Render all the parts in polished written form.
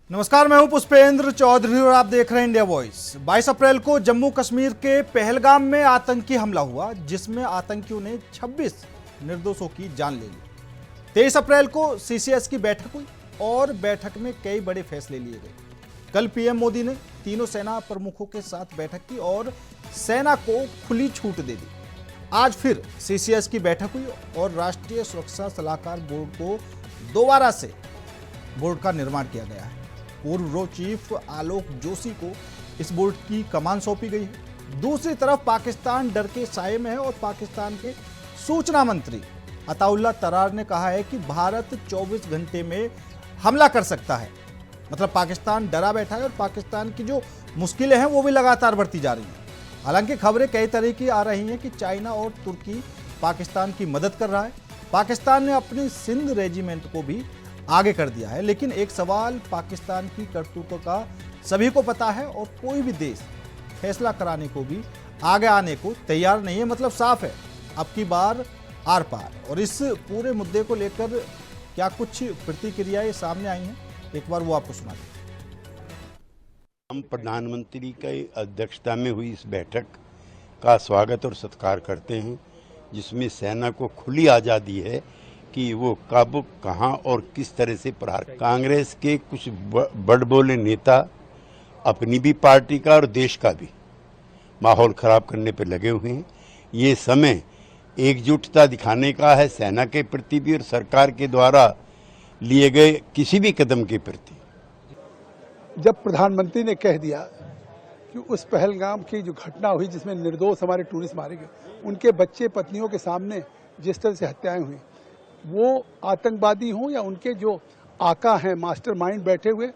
नमस्कार, मैं हूं पुष्पेंद्र चौधरी और आप देख रहे हैं इंडिया वॉइस। 22 अप्रैल को जम्मू कश्मीर के पहलगाम में आतंकी हमला हुआ, जिसमें आतंकियों ने 26 निर्दोषों की जान ले ली। 23 अप्रैल को सीसीएस की बैठक हुई और बैठक में कई बड़े फैसले लिए गए। कल पीएम मोदी ने तीनों सेना प्रमुखों के साथ बैठक की और सेना को खुली छूट दे दी। आज फिर सीसीएस की बैठक हुई और राष्ट्रीय सुरक्षा सलाहकार बोर्ड को दोबारा से बोर्ड का निर्माण किया गया है। पूर्व चीफ आलोक जोशी को इस बोर्ड की कमान सौंपी गई है। दूसरी तरफ पाकिस्तान डर के साए में है और पाकिस्तान के सूचना मंत्री अताउल्लाह तरार ने कहा है कि भारत 24 घंटे में हमला कर सकता है। मतलब पाकिस्तान डरा बैठा है और पाकिस्तान की जो मुश्किलें हैं वो भी लगातार बढ़ती जा रही हैं। हालांकि खबरें कई तरह की आ रही हैं कि चाइना और तुर्की पाकिस्तान की मदद कर रहा है। पाकिस्तान ने अपनी सिंध रेजिमेंट को भी आगे कर दिया है, लेकिन एक सवाल, पाकिस्तान की करतूतों का सभी को पता है और कोई भी देश फैसला कराने को भी आगे आने को तैयार नहीं है। मतलब साफ है, अब की बार आर पार। और इस पूरे मुद्दे को लेकर क्या कुछ प्रतिक्रियाएं सामने आई हैं, एक बार वो आपको सुना दें। हम प्रधानमंत्री की अध्यक्षता में हुई इस बैठक का स्वागत और सत्कार करते हैं, जिसमें सेना को खुली आज़ादी है कि वो कब, कहां और किस तरह से प्रहार। कांग्रेस के कुछ बड़बोले नेता अपनी भी पार्टी का और देश का भी माहौल खराब करने पर लगे हुए हैं। ये समय एकजुटता दिखाने का है, सेना के प्रति भी और सरकार के द्वारा लिए गए किसी भी कदम के प्रति। जब प्रधानमंत्री ने कह दिया कि उस पहलगाम की जो घटना हुई जिसमें निर्दोष हमारे टूरिस्ट मारे गए, उनके बच्चे पत्नियों के सामने जिस तरह से हत्याएं हुई, वो आतंकवादी हों या उनके जो आका हैं, मास्टरमाइंड बैठे हुए,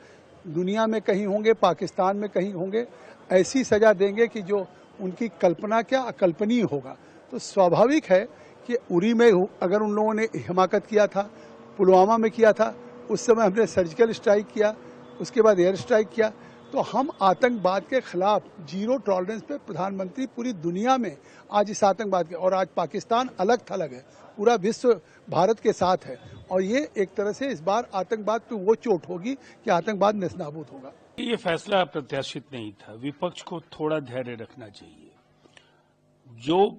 दुनिया में कहीं होंगे, पाकिस्तान में कहीं होंगे, ऐसी सज़ा देंगे कि जो उनकी कल्पना क्या अकल्पनीय होगा। तो स्वाभाविक है कि उरी में अगर उन लोगों ने हिमाकत किया था, पुलवामा में किया था, उस समय हमने सर्जिकल स्ट्राइक किया, उसके बाद एयर स्ट्राइक किया, तो हम आतंकवाद के खिलाफ जीरो टॉलरेंस पे प्रधानमंत्री पूरी दुनिया में आज इस आतंकवाद के, और आज पाकिस्तान अलग थलग है, पूरा विश्व भारत के साथ है। और ये एक तरह से इस बार आतंकवाद पे वो चोट होगी कि आतंकवाद नेस्तनाबूद होगा। ये फैसला अप्रत्याशित नहीं था। विपक्ष को थोड़ा धैर्य रखना चाहिए। जो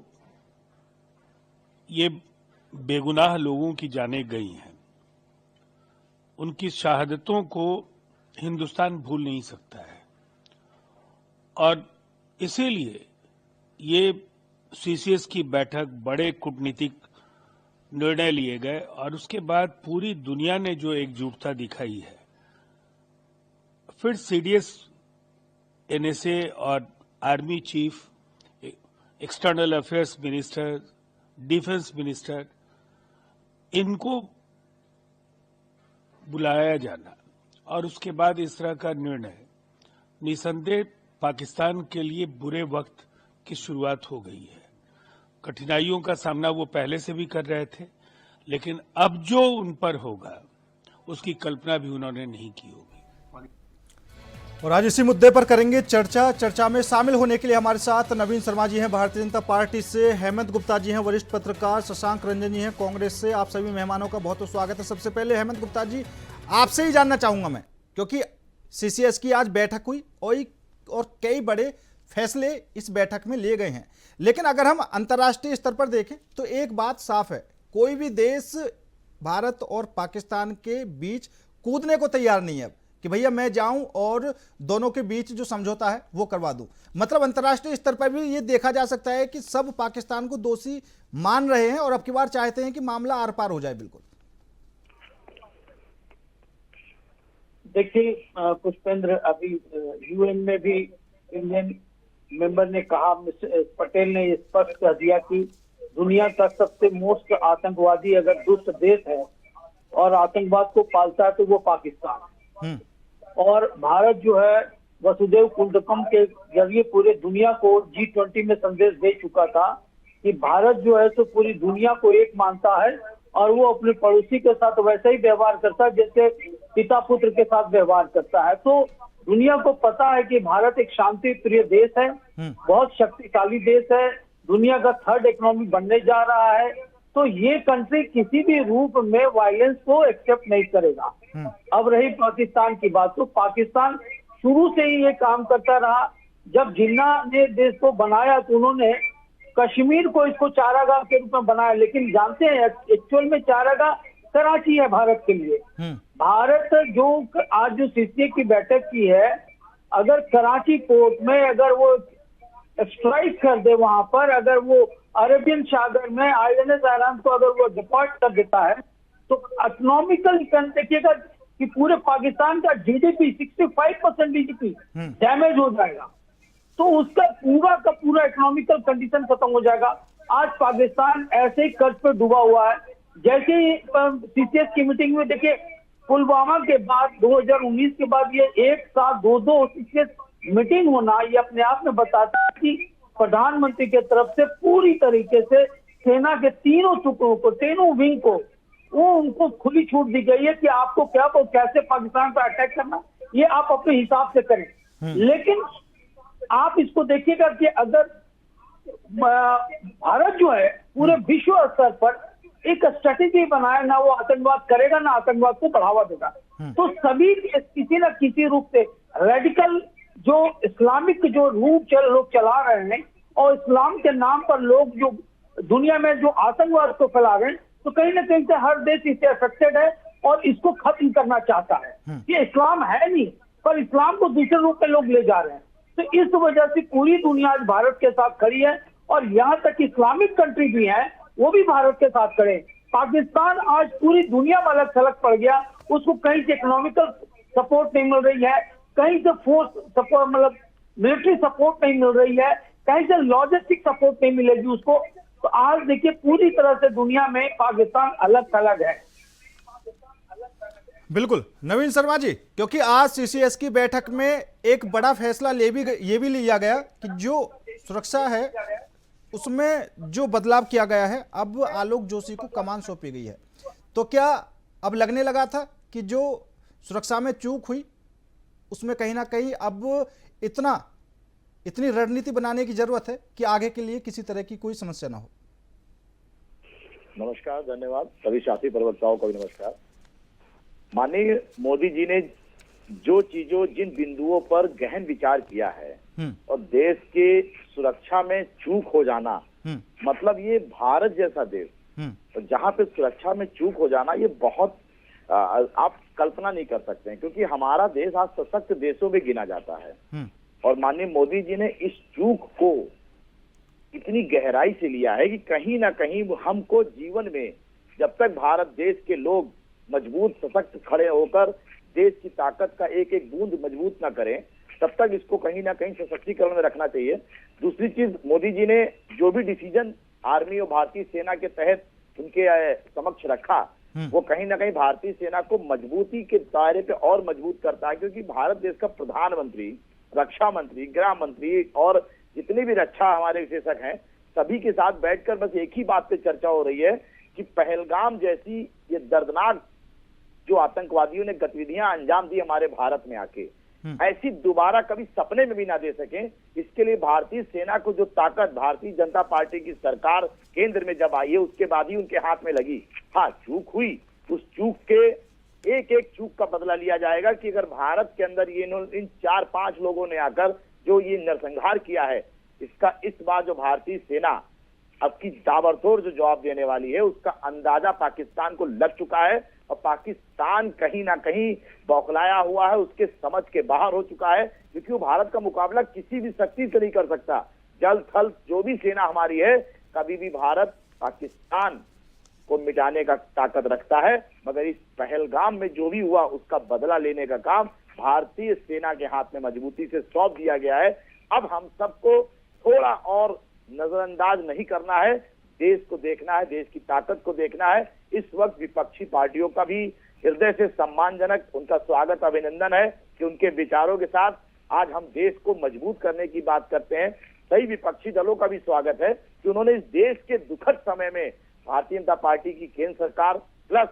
ये बेगुनाह लोगों की जानें गई हैं, उनकी शहादतों को हिंदुस्तान भूल नहीं सकता है और इसीलिए ये सीसीएस की बैठक, बड़े कूटनीतिक निर्णय लिए गए और उसके बाद पूरी दुनिया ने जो एकजुटता दिखाई है, फिर सीडीएस, एनएसए और army chief, external affairs minister, defence minister, इनको बुलाया जाना और उसके बाद इस तरह का निर्णय निसंदेह पाकिस्तान के लिए बुरे वक्त की शुरुआत हो गई है। कठिनाइयों का सामना वो पहले से भी कर रहे थे, लेकिन अब जो उन पर होगा उसकी कल्पना भी उन्होंने नहीं की होगी। और आज इसी मुद्दे पर करेंगे चर्चा। चर्चा में शामिल होने के लिए हमारे साथ नवीन शर्मा जी हैं भारतीय जनता पार्टी से, हेमंत गुप्ता जी हैं वरिष्ठ पत्रकार, शशांक रंजन जी हैं कांग्रेस से। आप सभी मेहमानों का बहुत बहुत स्वागत है। सबसे पहले हेमंत गुप्ता जी, आपसे ही जानना चाहूंगा मैं, क्योंकि सीसीएस की आज बैठक हुई और कई बड़े फैसले इस बैठक में लिए गए हैं, लेकिन अगर हम अंतर्राष्ट्रीय स्तर पर देखें तो एक बात साफ है, कोई भी देश भारत और पाकिस्तान के बीच कूदने को तैयार नहीं है कि भैया मैं जाऊं और दोनों के बीच जो समझौता है वो करवा दूं। मतलब अंतर्राष्ट्रीय स्तर पर भी ये देखा जा सकता है कि सब पाकिस्तान को दोषी मान रहे हैं और अब की बार चाहते हैं कि मामला आर पार हो जाए। बिल्कुल देखिए पुष्पेंद्र, अभी यूएन में भी इंडियन मेंबर ने कहा, मिस्टर पटेल ने स्पष्ट कह दिया कि दुनिया का सबसे मोस्ट आतंकवादी अगर दुष्ट देश है और आतंकवाद को पालता है तो वो पाकिस्तान। और भारत जो है वसुदेव कुटुंबकम के जरिए पूरे दुनिया को G20 में संदेश दे चुका था कि भारत जो है तो पूरी दुनिया को एक मानता है और वो अपने पड़ोसी के साथ वैसे ही व्यवहार करता है जैसे पिता पुत्र के साथ व्यवहार करता है। तो दुनिया को पता है कि भारत एक शांति प्रिय देश है, बहुत शक्तिशाली देश है, दुनिया का थर्ड इकोनॉमी बनने जा रहा है तो ये कंट्री किसी भी रूप में वायलेंस को एक्सेप्ट नहीं करेगा। अब रही पाकिस्तान की बात, तो पाकिस्तान शुरू से ही ये काम करता रहा। जब जिन्ना ने देश को बनाया तो उन्होंने कश्मीर को इसको चारागाह के रूप में बनाया, लेकिन जानते हैं एक्चुअल में चारागाह कराची है भारत के लिए। भारत जो आज जो सीसीए की बैठक की है, अगर कराची पोर्ट में अगर वो स्ट्राइक कर दे, वहां पर अगर वो अरेबियन सागर में आईएनएस आयरन को अगर वो डिपॉर्ट कर देता है, तो इकोनॉमिकल देखिएगा कि पूरे पाकिस्तान का जीडीपी 65% जीडीपी डैमेज हो जाएगा, तो उसका का पूरा इकोनॉमिकल कंडीशन खत्म हो जाएगा। आज पाकिस्तान ऐसे ही कर्ज पे डूबा हुआ है। जैसे ही सीसीएस की मीटिंग में देखिए, पुलवामा के बाद 2019 के बाद ये एक साथ दो सीसीएस मीटिंग होना, ये अपने आप में बताता है कि प्रधानमंत्री के तरफ से पूरी तरीके से सेना के तीनों टुकड़ों को, तीनों विंग को, वो उनको खुली छूट दी गई है कि आपको क्या को कैसे पाकिस्तान पर अटैक करना, ये आप अपने हिसाब से करें। लेकिन आप इसको देखिएगा कि अगर भारत जो है पूरे विश्व स्तर पर एक स्ट्रेटेजी बनाए, ना वो आतंकवाद करेगा ना आतंकवाद को बढ़ावा देगा, तो सभी किसी न किसी रूप से रेडिकल जो इस्लामिक जो रूप लोग चला रहे हैं और इस्लाम के नाम पर लोग जो दुनिया में जो आतंकवाद को फैला रहे हैं, तो कहीं ना कहीं से हर देश इससे अफेक्टेड है और इसको खत्म करना चाहता है। ये इस्लाम है नहीं, पर इस्लाम को दूसरे रूप में लोग ले जा रहे हैं। तो इस वजह से पूरी दुनिया आज भारत के साथ खड़ी है और यहाँ तक इस्लामिक कंट्री भी है, वो भी भारत के साथ खड़े। पाकिस्तान आज पूरी दुनिया में अलग थलग पड़ गया, उसको कहीं से इकोनॉमिकल सपोर्ट नहीं मिल रही है, कहीं से फोर्स सपोर्ट मतलब मिलिट्री सपोर्ट नहीं मिल रही है, कहीं से लॉजिस्टिक सपोर्ट नहीं मिलेगी उसको। तो आज देखिए पूरी तरह से दुनिया में पाकिस्तान अलग थलग है। बिल्कुल नवीन शर्मा जी, क्योंकि आज सीसीएस की बैठक में एक बड़ा फैसला ये भी लिया गया कि जो सुरक्षा है उसमें जो बदलाव किया गया है, अब आलोक जोशी को कमान सौंपी गई है। तो क्या अब लगने लगा था कि जो सुरक्षा में चूक हुई उसमें कहीं ना कहीं अब इतनी रणनीति बनाने की जरूरत है कि आगे के लिए किसी तरह की कोई समस्या ना हो? नमस्कार, धन्यवाद। सभी साथी प्रवक्ताओं को भी नमस्कार। माननीय मोदी जी ने जिन बिंदुओं पर गहन विचार किया है और देश के सुरक्षा में चूक हो जाना, मतलब ये भारत जैसा देश तो जहाँ पे सुरक्षा में चूक हो जाना, ये बहुत आप कल्पना नहीं कर सकते हैं, क्योंकि हमारा देश आज सशक्त देशों में गिना जाता है। और माननीय मोदी जी ने इस चूक को इतनी गहराई से लिया है कि कहीं ना कहीं हमको जीवन में जब तक भारत देश के लोग मजबूत सशक्त खड़े होकर देश की ताकत का एक एक बूंद मजबूत ना करें, तब तक इसको कहीं ना कहीं सशक्तिकरण में रखना चाहिए। दूसरी चीज, मोदी जी ने जो भी डिसीजन आर्मी और भारतीय सेना के तहत उनके समक्ष रखा, वो कहीं ना कहीं भारतीय सेना को मजबूती के दायरे पे और मजबूत करता है, क्योंकि भारत देश का प्रधानमंत्री, रक्षा मंत्री, गृह मंत्री और जितने भी रक्षा हमारे विशेषज्ञ हैं, सभी के साथ बैठकर बस एक ही बात पे चर्चा हो रही है कि पहलगाम जैसी ये दर्दनाक जो आतंकवादियों ने गतिविधियां अंजाम दी हमारे भारत में आके, ऐसी दोबारा कभी सपने में भी ना दे सके। इसके लिए भारतीय सेना को जो ताकत भारतीय जनता पार्टी की सरकार केंद्र में जब आई है, उसके बाद ही उनके हाथ में लगी। हाँ, चूक हुई, उस चूक के एक एक चूक का बदला लिया जाएगा कि अगर भारत के अंदर ये इन 4-5 लोगों ने आकर जो ये नरसंहार किया है, इसका इस बार जो भारतीय सेना अब की ताबड़तोड़ जो जवाब देने वाली है, उसका अंदाजा पाकिस्तान को लग चुका है और पाकिस्तान कहीं ना कहीं बौखलाया हुआ है, उसके समझ के बाहर हो चुका है, क्योंकि वो भारत का मुकाबला किसी भी शक्ति से नहीं कर सकता। जल थल जो भी सेना हमारी है, कभी भी भारत पाकिस्तान को मिटाने का ताकत रखता है, मगर इस पहलगाम में जो भी हुआ उसका बदला लेने का काम भारतीय सेना के हाथ में मजबूती से सौंप दिया गया है। अब हम सबको थोड़ा और नजरअंदाज नहीं करना है, देश को देखना है, देश की ताकत को देखना है। इस वक्त विपक्षी पार्टियों का भी हृदय से सम्मानजनक उनका स्वागत, अभिनंदन है कि उनके विचारों के साथ आज हम देश को मजबूत करने की बात करते हैं। सही विपक्षी दलों का भी स्वागत है कि उन्होंने इस देश के दुखद समय में भारतीय जनता पार्टी की केंद्र सरकार प्लस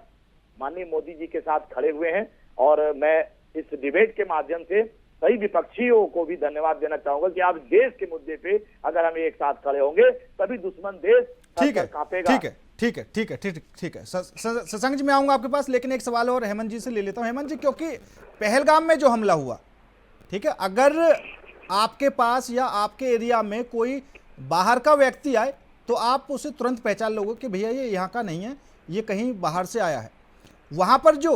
माननीय मोदी जी के साथ खड़े हुए हैं। और मैं इस डिबेट के माध्यम से सही विपक्षियों को भी धन्यवाद देना चाहूंगा कि आप देश के मुद्दे पे अगर हम एक साथ खड़े होंगे, तभी दुश्मन देश ठीक है, कांपेगा। ठीक है, ठीक है, ठीक है। शशांक जी मैं आऊंगा आपके पास, लेकिन एक सवाल और हेमंत जी से ले लेता हूं। हेमंत जी, क्योंकि पहलगाम में जो हमला हुआ, ठीक है, अगर आपके पास या आपके एरिया में कोई बाहर का व्यक्ति आए तो आप उसे तुरंत पहचान लोगे कि भैया ये यहाँ का नहीं है, ये कहीं बाहर से आया है। वहाँ पर जो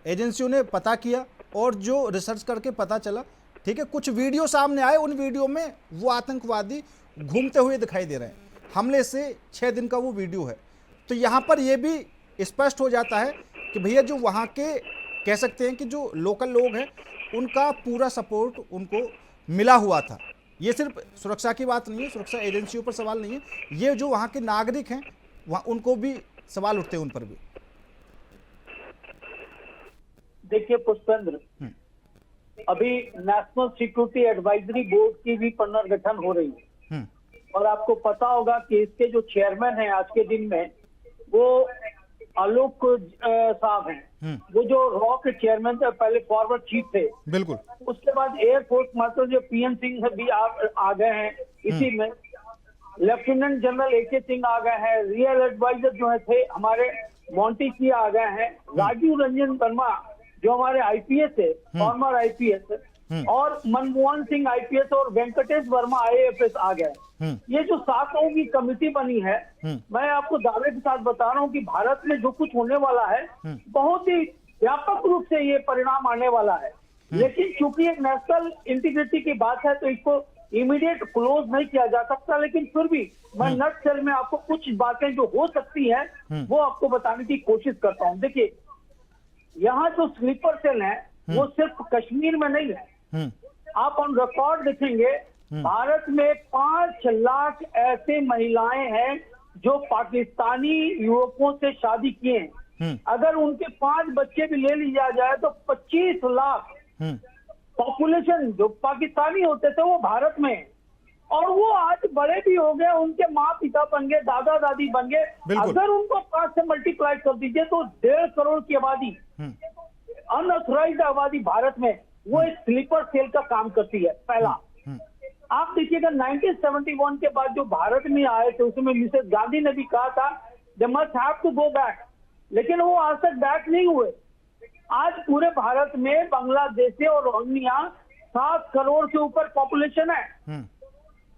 एजेंसियों ने पता किया और जो रिसर्च करके पता चला, ठीक है, कुछ वीडियो सामने आए, उन वीडियो में वो आतंकवादी घूमते हुए दिखाई दे रहे हैं। हमले से 6 दिन का वो वीडियो है। तो यहाँ पर ये भी स्पष्ट हो जाता है कि भैया जो वहाँ के कह सकते हैं कि जो लोकल लोग हैं उनका पूरा सपोर्ट उनको मिला हुआ था। ये सिर्फ सुरक्षा की बात नहीं है, सुरक्षा एजेंसियों पर सवाल नहीं है, ये जो वहाँ के नागरिक हैं वहाँ उनको भी सवाल उठते हैं, उन पर भी। देखिए पुष्पेंद्र, अभी नेशनल सिक्योरिटी एडवाइजरी बोर्ड की भी पुनर्गठन हो रही है और आपको पता होगा कि इसके जो चेयरमैन हैं आज के दिन में वो आलोक साहब हैं। वो जो रॉ के चेयरमैन थे, पहले फॉरवर्ड चीफ थे। बिल्कुल। उसके बाद एयरफोर्स मास्टर जो पीएन सिंह भी आ गए हैं इसी में। लेफ्टिनेंट जनरल एके सिंह आ गए हैं। रियल एडवाइजर जो है थे हमारे मोंटी सिंह आ गए हैं। राजीव रंजन वर्मा जो हमारे आईपीएस है, फॉर्मर आईपीएस, और मनमोहन सिंह आईपीएस और वेंकटेश वर्मा आईएएस आ गए। ये जो 7 लोगों की कमेटी बनी है, मैं आपको दावे के साथ बता रहा हूँ कि भारत में जो कुछ होने वाला है बहुत ही व्यापक रूप से ये परिणाम आने वाला है। लेकिन चूंकि एक नेशनल इंटीग्रिटी की बात है तो इसको इमीडिएट क्लोज नहीं किया जा सकता। लेकिन फिर भी मैं नटशेल में आपको कुछ बातें जो हो सकती है वो आपको बताने की कोशिश करता हूँ। देखिए, यहाँ जो स्लीपर सेल है वो सिर्फ कश्मीर में नहीं है। आप ऑन रिकॉर्ड देखेंगे भारत में 5 लाख ऐसे महिलाएं हैं जो पाकिस्तानी युवकों से शादी किए हैं। अगर उनके 5 बच्चे भी ले लिया जाए तो 25 लाख पॉपुलेशन जो पाकिस्तानी होते थे वो भारत में है। और वो आज बड़े भी हो गए, उनके माँ पिता बन गए, दादा दादी बन गए। अगर उनको 5 से मल्टीप्लाई कर दीजिए तो 1.5 करोड़ की आबादी, अनऑथराइज्ड आबादी भारत में, वो एक स्लीपर सेल का काम करती है। पहला आप देखिएगा 1971 के बाद जो भारत में आए थे उसमें मिसेस गांधी ने भी कहा था they must have to go back, लेकिन वो आज तक बैक नहीं हुए। आज पूरे भारत में बांग्लादेश से और रोहिंग्या 7 करोड़ से ऊपर पॉपुलेशन है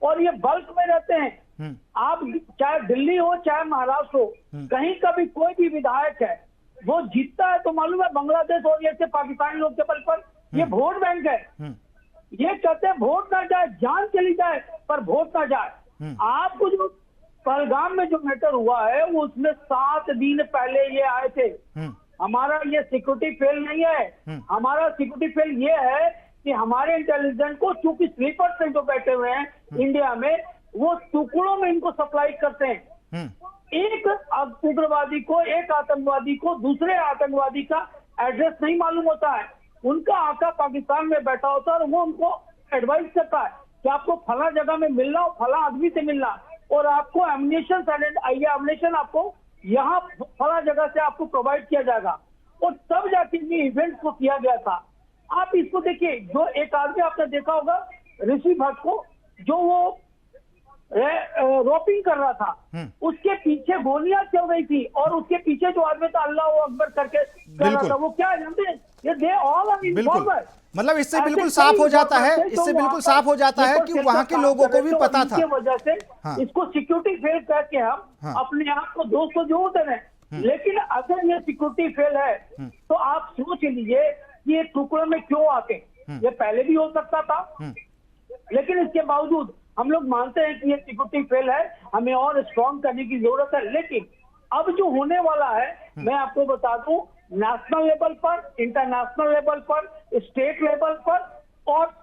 और ये बल्क में रहते हैं। आप चाहे दिल्ली हो चाहे महाराष्ट्र हो, कहीं का भी कोई भी विधायक है वो जीतता है तो मालूम है बांग्लादेश और ये पाकिस्तानी लोग के बल पर ये वोट बैंक है। ये कहते हैं वोट ना जाए, जान चली जाए पर वोट ना जाए। आपको जो पहलगाम में जो मैटर हुआ है वो उसमें 7 दिन पहले ये आए थे। हमारा ये सिक्योरिटी फेल नहीं है, हमारा सिक्योरिटी फेल ये है कि हमारे इंटेलिजेंस को, चूंकि स्लीपर से जो बैठे हुए हैं इंडिया में, वो टुकड़ों में इनको सप्लाई करते हैं। एक उग्रवादी को, एक आतंकवादी को दूसरे आतंकवादी का एड्रेस नहीं मालूम होता है। उनका आका पाकिस्तान में बैठा होता है और वो उनको एडवाइस करता है कि आपको फला जगह में मिलना और फला आदमी से मिलना, और आपको एम्युनिशन आपको यहाँ फला जगह से आपको प्रोवाइड किया जाएगा। और तब जाके ये इवेंट को किया गया था। आप इसको देखिए, जो एक आदमी आपने देखा होगा ऋषि भट्ट को, जो वो रोपिंग कर रहा था, उसके पीछे गोलियां चल रही थी और उसके पीछे जो आदमी था अल्लाह अकबर करके कर रहा था, वो क्या जानते हैं, ये दे ऑल आर इन्वॉल्वड। मतलब इससे बिल्कुल साफ हो जाता है, इससे बिल्कुल साफ हो जाता है कि वहाँ के लोगों को भी पता था। वजह से इसको सिक्योरिटी फेल करके हम अपने आप को दोस्तों जो होते हैं। लेकिन अगर ये सिक्योरिटी फेल है तो आप सोच लीजिए कि ये टुकड़ों में क्यों आते। ये पहले भी हो सकता था, लेकिन इसके बावजूद हम लोग मानते हैं कि ये सिक्योरिटी फेल है, हमें और स्ट्रॉन्ग करने की जरूरत है। लेकिन अब जो होने वाला है, मैं आपको बता दूं, नेशनल लेवल पर, इंटरनेशनल लेवल पर, स्टेट लेवल पर और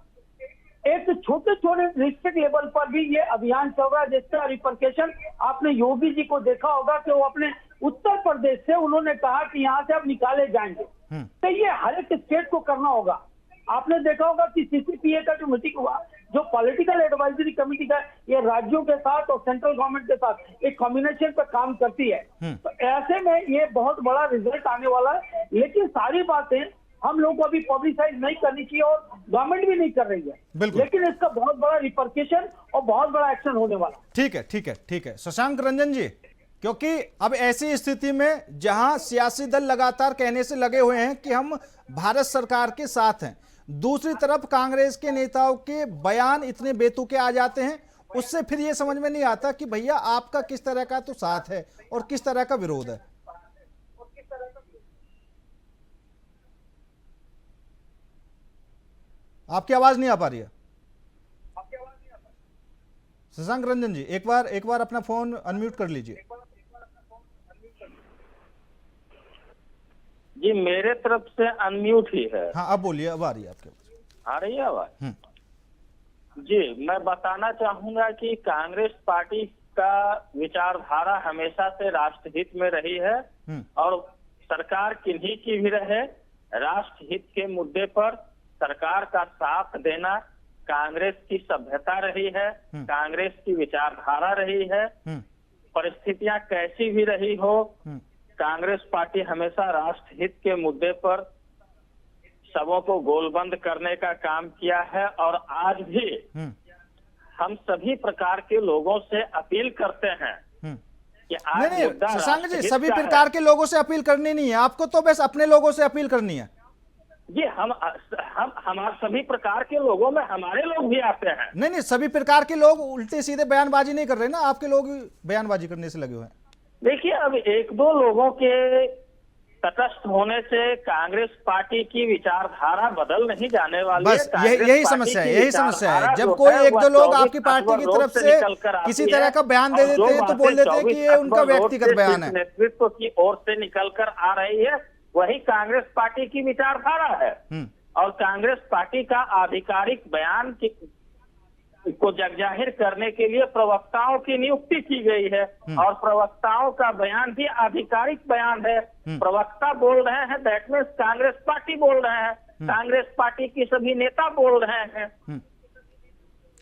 एक छोटे छोटे डिस्ट्रिक्ट लेवल पर भी ये अभियान चल रहा है, जिसका रिपरकेशन आपने योगी जी को देखा होगा कि वो अपने उत्तर प्रदेश से उन्होंने कहा कि यहाँ से अब निकाले जाएंगे। तो ये हर एक स्टेट को करना होगा। आपने देखा होगा कि सीसीपीए का जो मीटिंग हुआ, जो पॉलिटिकल एडवाइजरी कमेटी का, ये राज्यों के साथ और सेंट्रल गवर्नमेंट के साथ एक कॉम्बिनेशन पर काम करती है। तो ऐसे में ये बहुत बड़ा रिजल्ट आने वाला है। लेकिन सारी बातें हम लोगों को अभी पब्लिसाइज नहीं करनी चाहिए और गवर्नमेंट भी नहीं कर रही है, लेकिन इसका बहुत बड़ा रिपरकेशन और बहुत बड़ा एक्शन होने वाला। ठीक है, ठीक है, ठीक है। शशांक रंजन जी, क्योंकि अब ऐसी स्थिति में जहां सियासी दल लगातार कहने से लगे हुए हैं कि हम भारत सरकार के साथ हैं, दूसरी तरफ कांग्रेस के नेताओं के बयान इतने बेतुके आ जाते हैं, उससे फिर ये समझ में नहीं आता कि भैया आपका किस तरह का तो साथ है और किस तरह का विरोध है। आपकी आवाज नहीं आ पा रही है शशांक रंजन जी, एक बार अपना फोन अनम्यूट कर लीजिए। जी मेरे तरफ से अनम्यूट ही है। हाँ अब बोलिए, अब आ रही है आपके पास। आ रही है आवाज? जी मैं बताना चाहूंगा कि कांग्रेस पार्टी का विचारधारा हमेशा से राष्ट्रहित में रही है और सरकार किन्हीं की भी रहे, राष्ट्रहित के मुद्दे पर सरकार का साथ देना कांग्रेस की सभ्यता रही है, कांग्रेस की विचारधारा रही है। परिस्थितियां कैसी भी रही हो, कांग्रेस पार्टी हमेशा राष्ट्रहित के मुद्दे पर सबों को गोलबंद करने का काम किया है और आज भी हम सभी प्रकार के लोगों से अपील करते हैं कि आज नहीं मुद्दा शशांक जी, राष्ट्रहित सभी का है। प्रकार के लोगों से अपील करनी नहीं है आपको, तो बस अपने लोगों से अपील करनी है। जी हम हमारे सभी प्रकार के लोगों में हमारे लोग भी आते हैं। नहीं सभी प्रकार के लोग उल्टे सीधे बयानबाजी नहीं कर रहे ना, आपके लोग बयानबाजी करने से लगे हुए हैं। देखिए अब एक दो लोगों के तटस्थ होने से कांग्रेस पार्टी की विचारधारा बदल नहीं जाने वाली बस है। यही समस्या है, यही समस्या है। जब कोई एक दो लोग आपकी पार्टी की तरफ से किसी तरह का बयान दे देते हैं तो बोल देते हैं कि ये उनका व्यक्तिगत बयान है। नेतृत्व की ओर से निकल कर आ रही है, वही कांग्रेस पार्टी की विचारधारा है। और कांग्रेस पार्टी का आधिकारिक बयान को जगजाहिर करने के लिए प्रवक्ताओं की नियुक्ति की गई है और प्रवक्ताओं का बयान भी आधिकारिक बयान है। प्रवक्ता बोल रहे हैं, दैट मीन्स कांग्रेस पार्टी बोल रहे हैं, कांग्रेस पार्टी की सभी नेता बोल रहे हैं।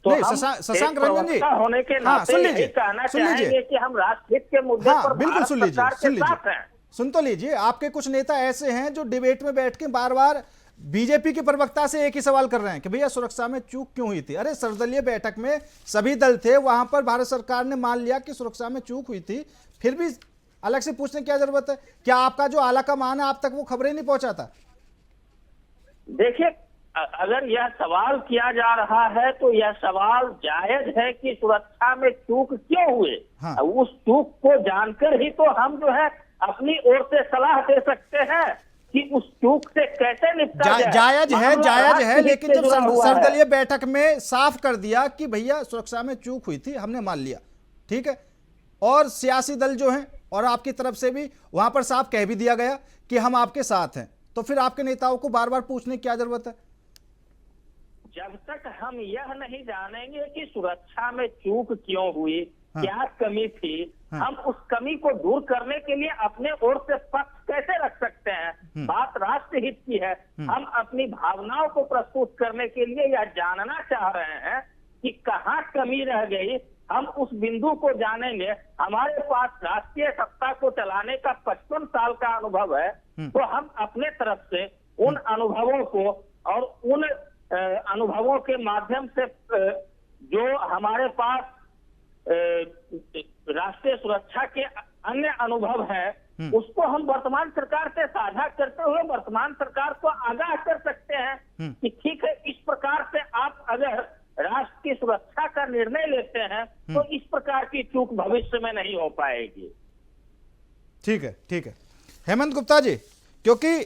तो नहीं, हम शशांक एक रंजन जी, प्रवक्ता होने के हाँ, नाते सुन यही लीजिए, कहना सुन लीजिए। चाहेंगे कि हम राष्ट्रहित के मुद्दे हाँ पर बिल्कुल भारत सुन लीजिए, सरकार सुन के साथ लीजिए, हैं। सुन तो लीजिए। आपके कुछ नेता ऐसे हैं जो डिबेट में बैठ के बार बार बीजेपी के प्रवक्ता से एक ही सवाल कर रहे हैं कि भैया सुरक्षा में चूक क्यों हुई थी। अरे सर्वदलीय बैठक में सभी दल थे, वहां पर भारत सरकार ने मान लिया कि सुरक्षा में चूक हुई थी, फिर भी अलग से पूछने की क्या जरूरत है? क्या आपका जो आला कमान है आप तक वो खबरें नहीं पहुंचाता? देखिए अगर यह सवाल किया जा रहा है तो यह सवाल जायज है कि सुरक्षा में चूक क्यों हुए। हाँ। उस चूक को जानकर ही तो हम जो है अपनी ओर से सलाह दे सकते हैं कि उस चूक से कैसे निपटा जाए। जायज है, लेकिन जब जुड़ा हुआ है। सर्वदलीय बैठक में साफ कर दिया कि भैया सुरक्षा में चूक हुई थी, हमने मान लिया, ठीक है, और सियासी दल जो हैं और आपकी तरफ से भी वहां पर साफ कह भी दिया गया कि हम आपके साथ हैं, तो फिर आपके नेताओं को बार बार पूछने की क्या जरूरत है? जब तक हम यह नहीं जानेंगे कि सुरक्षा में चूक क्यों हुई, क्या कमी थी, हम उस कमी को दूर करने के लिए अपने ओर से पक्ष कैसे रख सकते हैं। बात राष्ट्रहित की है, हम अपनी भावनाओं को प्रस्तुत करने के लिए यह जानना चाह रहे हैं कि कहाँ कमी रह गई, हम उस बिंदु को जानेंगे। हमारे पास राष्ट्रीय सत्ता को चलाने का 55 साल का अनुभव है, तो हम अपने तरफ से उन अनुभवों को और उन अनुभवों के माध्यम से जो हमारे पास राष्ट्रीय सुरक्षा के अन्य अनुभव है, उसको हम वर्तमान सरकार से साझा करते हुए वर्तमान सरकार को आगाह कर सकते हैं कि ठीक है, इस प्रकार से आप अगर राष्ट्र की सुरक्षा का निर्णय लेते हैं तो इस प्रकार की चूक भविष्य में नहीं हो पाएगी। ठीक है, ठीक है हेमंत गुप्ता जी, क्योंकि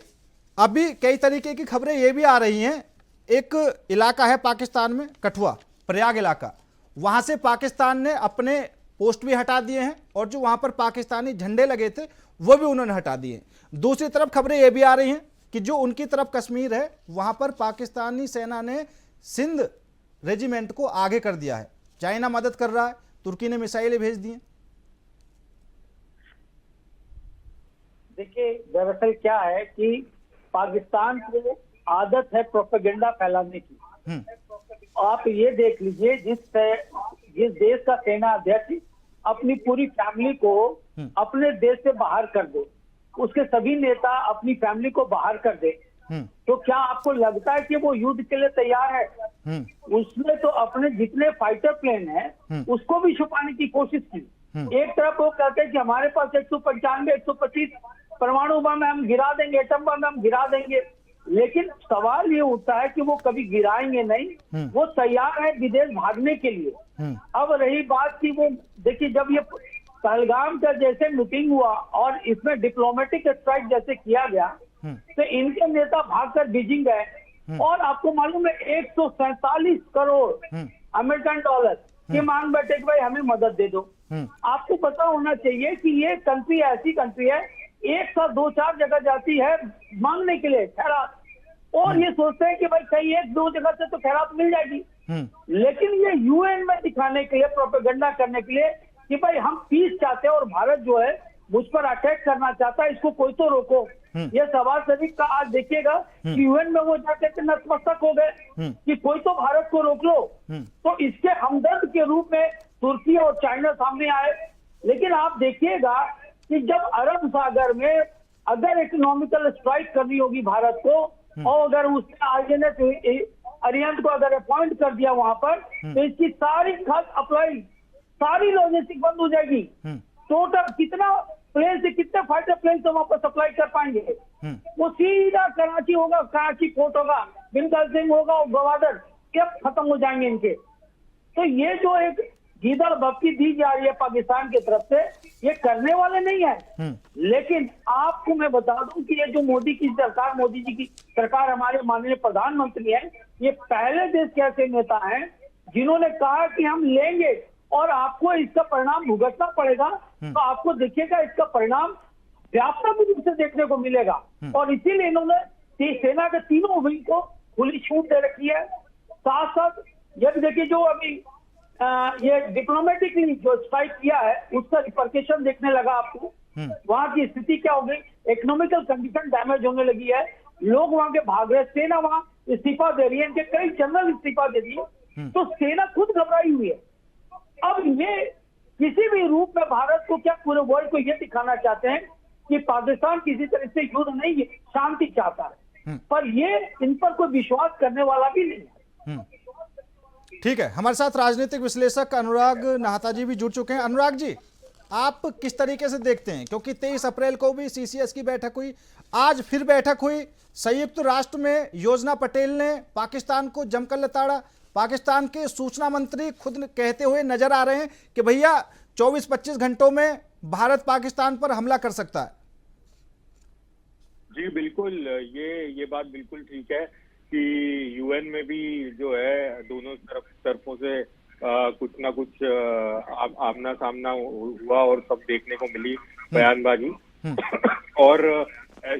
अभी कई तरीके की खबरें ये भी आ रही हैं। एक इलाका है पाकिस्तान में, कठुआ प्रयाग इलाका, वहां से पाकिस्तान ने अपने पोस्ट भी हटा दिए हैं और जो वहां पर पाकिस्तानी झंडे लगे थे वो भी उन्होंने हटा दिए। दूसरी तरफ खबरें ये भी आ रही हैं कि जो उनकी तरफ कश्मीर है वहां पर पाकिस्तानी सेना ने सिंध रेजिमेंट को आगे कर दिया है। चाइना मदद कर रहा है, तुर्की ने मिसाइलें भेज दी हैं। देखिए दरअसल क्या है कि पाकिस्तान को आदत है प्रोपेगेंडा फैलाने की। आप ये देख लीजिए, जिस देश का सेना अध्यक्ष अपनी पूरी फैमिली को अपने देश से बाहर कर दे, उसके सभी नेता अपनी फैमिली को बाहर कर दे, तो क्या आपको लगता है कि वो युद्ध के लिए तैयार है? उसने तो अपने जितने फाइटर प्लेन हैं उसको भी छुपाने की कोशिश की। एक तरफ वो कहते हैं कि हमारे पास 195 125 परमाणु बम है, हम गिरा देंगे, एटम बम हम गिरा देंगे, लेकिन सवाल ये उठता है कि वो कभी गिराएंगे नहीं, वो तैयार है विदेश भागने के लिए। अब रही बात कि वो देखिए, जब ये पहलगाम का जैसे मीटिंग हुआ और इसमें डिप्लोमेटिक स्ट्राइक जैसे किया गया, तो इनके नेता भागकर बीजिंग गए और आपको मालूम है 147 करोड़ अमेरिकन डॉलर की मांग बैठे कि भाई हमें मदद दे दो। आपको पता होना चाहिए कि ये कंट्री ऐसी कंट्री है, एक साथ 2-4 जगह जाती है मांगने के लिए खैरात, और ये सोचते हैं कि भाई कहीं 1-2 जगह से तो खैरात मिल जाएगी, लेकिन ये यूएन में दिखाने के लिए, प्रोपेगेंडा करने के लिए कि भाई हम पीस चाहते हैं और भारत जो है मुझ पर अटैक करना चाहता है, इसको कोई तो रोको। ये सवाल शरीफ का आज देखिएगा कि यूएन में वो जाके के नतमस्तक हो गए कि कोई तो भारत को रोक लो। तो इसके हमदर्द के रूप में तुर्की और चाइना सामने आए। लेकिन आप देखिएगा कि जब अरब सागर में अगर इकोनॉमिकल स्ट्राइक करनी होगी भारत को, और अगर उसने आईएनएस अरिहंत को अगर अपॉइंट कर दिया वहां पर, तो इसकी सारी खत अप्लाई, सारी लॉजिस्टिक बंद हो जाएगी। टोटल कितना प्लेन से, कितने फाइटर प्लेन से वहां पर सप्लाई कर पाएंगे? वो सीधा कराची होगा, कराची पोर्ट होगा, बिंदल सिंह होगा और गवादर, सब खत्म हो जाएंगे इनके। तो ये जो एक गीदड़ बक्की दी जा रही है पाकिस्तान की तरफ से, ये करने वाले नहीं है। लेकिन आपको मैं बता दूं कि ये जो मोदी की सरकार, मोदी जी की सरकार, हमारे माननीय प्रधानमंत्री है, ये पहले देश के ऐसे नेता हैं जिन्होंने कहा कि हम लेंगे और आपको इसका परिणाम भुगतना पड़ेगा। तो आपको देखिएगा इसका परिणाम व्यापक रूप से देखने को मिलेगा। और इसीलिए इन्होंने सेना के तीनों विंग को खुली छूट दे रखी है। साथ साथ यदि देखिए जो अभी ये डिप्लोमेटिकली जो स्ट्राइक किया है उसका रिपरकेशन देखने लगा आपको, वहां की स्थिति क्या हो गई, इकोनॉमिकल कंडीशन डैमेज होने लगी है, लोग वहां के भाग रहे, सेना वहां इस्तीफा दे रही है, इनके कई जनरल इस्तीफा दे दिए, तो सेना खुद घबराई हुई है। अब ये किसी भी रूप में भारत को, क्या पूरे वर्ल्ड को ये दिखाना चाहते हैं कि पाकिस्तान किसी तरह से युद्ध नहीं, शांति चाहता है, पर ये इन पर कोई विश्वास करने वाला भी नहीं है। ठीक है, हमारे साथ राजनीतिक विश्लेषक अनुराग नाहता जी भी जुड़ चुके हैं। अनुराग जी, आप किस तरीके से देखते हैं, क्योंकि 23 अप्रैल को भी सीसीएस की बैठक हुई, आज फिर बैठक हुई, संयुक्त राष्ट्र में योजना पटेल ने पाकिस्तान को जमकर लताड़ा, पाकिस्तान के सूचना मंत्री खुद कहते हुए नजर आ रहे हैं कि भैया 24-25 घंटों में भारत पाकिस्तान पर हमला कर सकता है। जी बिल्कुल, ये बात बिल्कुल ठीक है कि यूएन में भी जो है दोनों तरफों से कुछ ना कुछ आमना सामना हुआ और सब देखने को मिली बयानबाजी और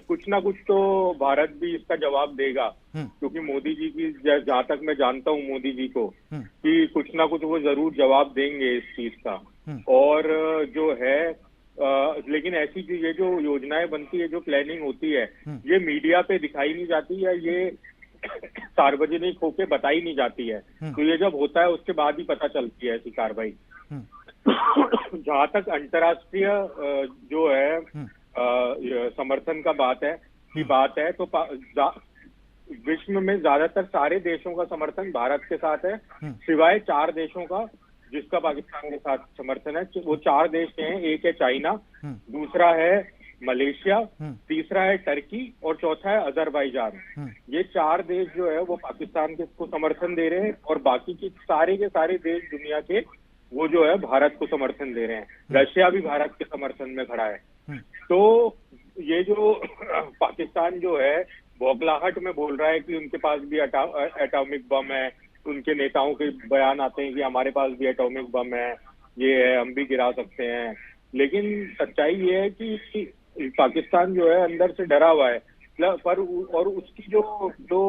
कुछ ना कुछ तो भारत भी इसका जवाब देगा, क्योंकि मोदी जी की, जहाँ तक मैं जानता हूँ मोदी जी को, कि कुछ ना कुछ वो जरूर जवाब देंगे इस चीज का। और जो है लेकिन ऐसी चीज, ये जो योजनाएं बनती है, जो प्लानिंग होती है, ये मीडिया पे दिखाई नहीं जाती है, ये सार्वजनिक होके बताई नहीं जाती है। तो ये जब होता है उसके बाद ही पता चलती है ऐसी कार्रवाई। जहाँ तक अंतर्राष्ट्रीय जो है समर्थन का बात है तो विश्व में ज्यादातर सारे देशों का समर्थन भारत के साथ है, सिवाय 4 देशों का जिसका पाकिस्तान के साथ समर्थन है। वो 4 देश हैं, एक है चाइना, दूसरा है मलेशिया, तीसरा है टर्की और चौथा है अजरबैजान। ये 4 देश जो है वो पाकिस्तान के को समर्थन दे रहे हैं और बाकी के सारे देश दुनिया के वो जो है भारत को समर्थन दे रहे हैं। रशिया भी भारत के समर्थन में खड़ा है। तो ये जो पाकिस्तान जो है बौखलाहट में बोल रहा है कि उनके पास भी एटॉमिक बम है, उनके नेताओं के बयान आते हैं कि हमारे पास भी एटॉमिक बम है, ये है, हम भी गिरा सकते हैं, लेकिन सच्चाई ये है कि पाकिस्तान जो है अंदर से डरा हुआ है। पर और उसकी जो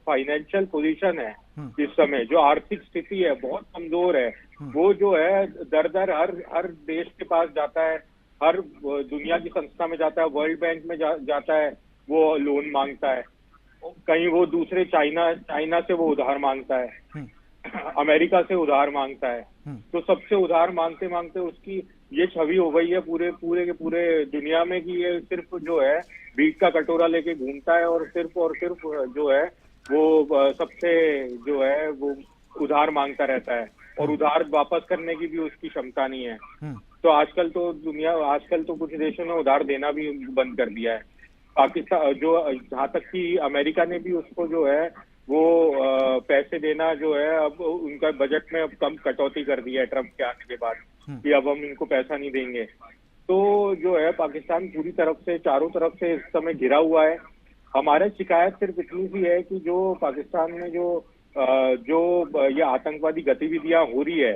फाइनेंशियल पोजीशन है इस समय, जो आर्थिक स्थिति है, बहुत कमजोर है। वो जो है दर हर देश के पास जाता है, हर दुनिया की संस्था में जाता है, वर्ल्ड बैंक में जाता है, वो लोन मांगता है, कहीं वो दूसरे चाइना से वो उधार मांगता है, अमेरिका से उधार मांगता है। तो सबसे उधार मांगते मांगते उसकी ये छवि हो गई है पूरे के पूरे दुनिया में कि ये सिर्फ जो है बीच का कटोरा लेके घूमता है और सिर्फ जो है वो सबसे जो है वो उधार मांगता रहता है। और उधार वापस करने की भी उसकी क्षमता नहीं है। तो आजकल तो कुछ देशों ने उधार देना भी बंद कर दिया है। पाकिस्तान जहाँ तक कि अमेरिका ने भी उसको जो है वो पैसे देना जो है अब उनका बजट में अब कम कटौती कर दी है ट्रम्प के आने के बाद कि अब हम इनको पैसा नहीं देंगे। तो जो है पाकिस्तान पूरी तरफ से चारों तरफ से इस समय घिरा हुआ है। हमारे शिकायत सिर्फ इतनी सी है कि जो पाकिस्तान में जो ये आतंकवादी गतिविधियां हो रही है,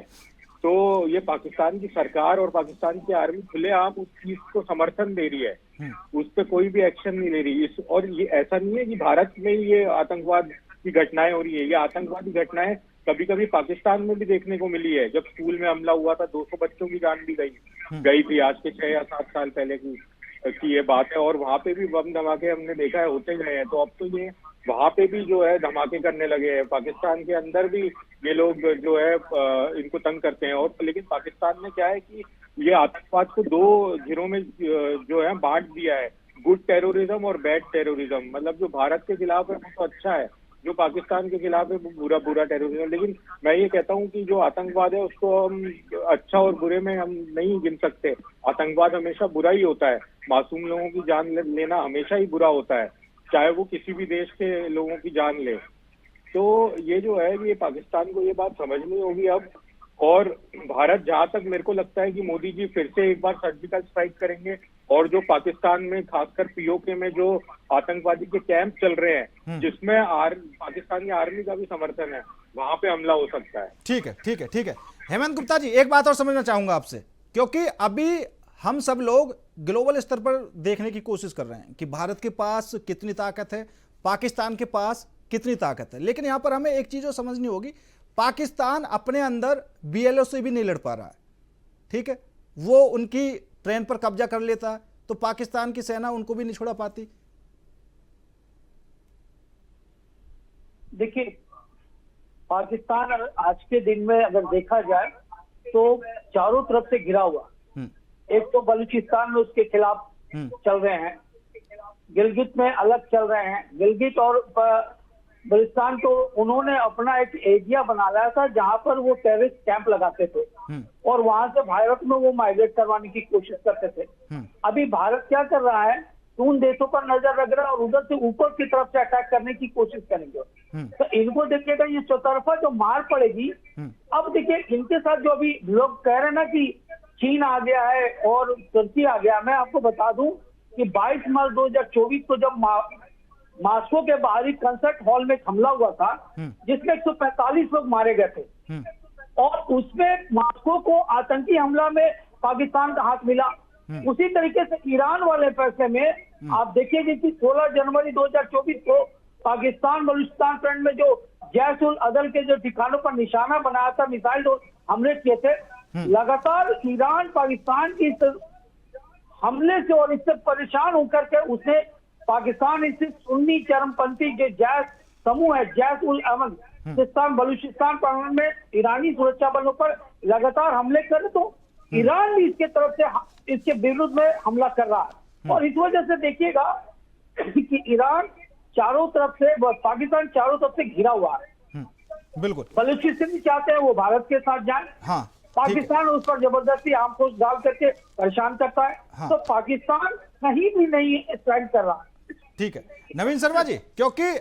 तो ये पाकिस्तान की सरकार और पाकिस्तान की आर्मी खुलेआम उस चीज को समर्थन दे रही है, उस पर कोई भी एक्शन नहीं ले रही। और ये ऐसा नहीं है कि भारत में ये आतंकवाद की घटनाएं हो रही है, ये आतंकवादी घटनाएं कभी कभी पाकिस्तान में भी देखने को मिली है। जब स्कूल में हमला हुआ था 200 बच्चों की जान भी गई थी, आज के 6 या 7 साल पहले की ये बात है। और वहां पे भी बम धमाके हमने देखा है होते गए हैं। तो अब तो ये वहां पे भी जो है धमाके करने लगे हैं। पाकिस्तान के अंदर भी ये लोग जो है इनको तंग करते हैं। और लेकिन पाकिस्तान में क्या है कि ये आतंकवाद को 2 घेरों में जो है बांट दिया है, गुड टेररिज्म और बैड टेररिज्म। मतलब जो भारत के खिलाफ है वो तो अच्छा है, जो पाकिस्तान के खिलाफ है वो बुरा टेररिज्म। लेकिन मैं ये कहता हूँ कि जो आतंकवाद है उसको हम अच्छा और बुरे में हम नहीं गिन सकते। आतंकवाद हमेशा बुरा ही होता है, मासूम लोगों की जान लेना हमेशा ही बुरा होता है, चाहे वो किसी भी देश के लोगों की जान ले। तो ये जो है ये पाकिस्तान को ये बात समझनी होगी अब। और भारत, जहां तक मेरे को लगता है कि मोदी जी फिर से एक बार सर्जिकल स्ट्राइक करेंगे और जो पाकिस्तान में खासकर पीओके में जो आतंकवादी के कैंप चल रहे हैं जिसमें पाकिस्तान की आर्मी का भी समर्थन है, वहां पे हमला हो सकता है। ठीक है। हेमंत गुप्ता जी, एक बात और समझना चाहूंगा आपसे, क्योंकि अभी हम सब लोग ग्लोबल स्तर पर देखने की कोशिश कर रहे हैं कि भारत के पास कितनी ताकत है, पाकिस्तान के पास कितनी ताकत है। लेकिन यहां पर हमें एक चीज समझनी होगी, पाकिस्तान अपने अंदर बीएलओ से भी नहीं लड़ पा रहा है, ठीक है। वो उनकी ट्रेन पर कब्जा कर लेता है तो पाकिस्तान की सेना उनको भी नहीं छोड़ा पाती। देखिए, पाकिस्तान आज के दिन में अगर देखा जाए तो चारों तरफ से घिरा हुआ। एक तो बलूचिस्तान में उसके खिलाफ चल रहे हैं, गिलगित में अलग चल रहे हैं। गिलगित और बलूचिस्तान तो उन्होंने अपना एक एरिया बना लिया था जहां पर वो टेररिस्ट कैंप लगाते थे और वहां से भारत में वो माइग्रेट करवाने की कोशिश करते थे। अभी भारत क्या कर रहा है, उन देशों पर नजर रख रहा है और उधर से ऊपर की तरफ से अटैक करने की कोशिश करेंगे। तो इनको देखिएगा, ये चौतरफा जो मार पड़ेगी। अब देखिए, इनके साथ जो अभी लोग कह रहे हैं ना कि चीन आ गया है और तुर्की आ गया, मैं आपको बता दूं कि 22 मार्च 2024 को जब मास्को के बाहरी कंसर्ट हॉल में हमला हुआ था जिसमें 145 लोग मारे गए थे और उसमें मास्को को आतंकी हमला में पाकिस्तान का हाथ मिला। उसी तरीके से ईरान वाले फैसले में आप देखिएगा कि 16 जनवरी 2024 को पाकिस्तान बलूचिस्तान फ्रंट में जो जैश उल अदल के जो ठिकानों पर निशाना बनाया था, मिसाइल हमले किए थे। लगातार ईरान पाकिस्तान की हमले से और इससे परेशान होकर के उसने पाकिस्तान स्थित सुन्नी चरमपंथी जो जैश समूह है, जैश उल अमल सिस्तान बलूचिस्तान प्रांत में ईरानी सुरक्षा बलों पर लगातार हमले कर रहे। तो ईरान भी इसके तरफ से इसके विरुद्ध में हमला कर रहा है और इस वजह से देखिएगा कि ईरान चारों तरफ से, पाकिस्तान चारों तरफ से घिरा हुआ है। बिल्कुल, बलूचिस्तान भी चाहते हैं वो भारत के साथ जाए। हाँ, पाकिस्तान उस पर जबरदस्ती आर्म फोर्स डाल करके परेशान करता है। हाँ। तो पाकिस्तान कहीं भी नहीं स्ट्राइक कर रहा। ठीक है नवीन शर्मा जी, क्योंकि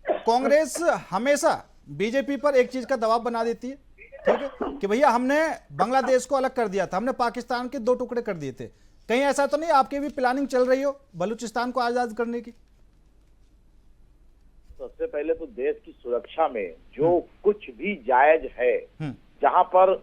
कांग्रेस हमेशा बीजेपी पर एक चीज का दबाव बना देती है, ठीक है, कि भैया हमने बांग्लादेश को अलग कर दिया था, हमने पाकिस्तान के 2 टुकड़े कर दिए थे। कहीं ऐसा तो नहीं आपकी भी प्लानिंग चल रही हो बलूचिस्तान को आजाद करने की? सबसे पहले तो देश की सुरक्षा में जो कुछ भी जायज है, जहां पर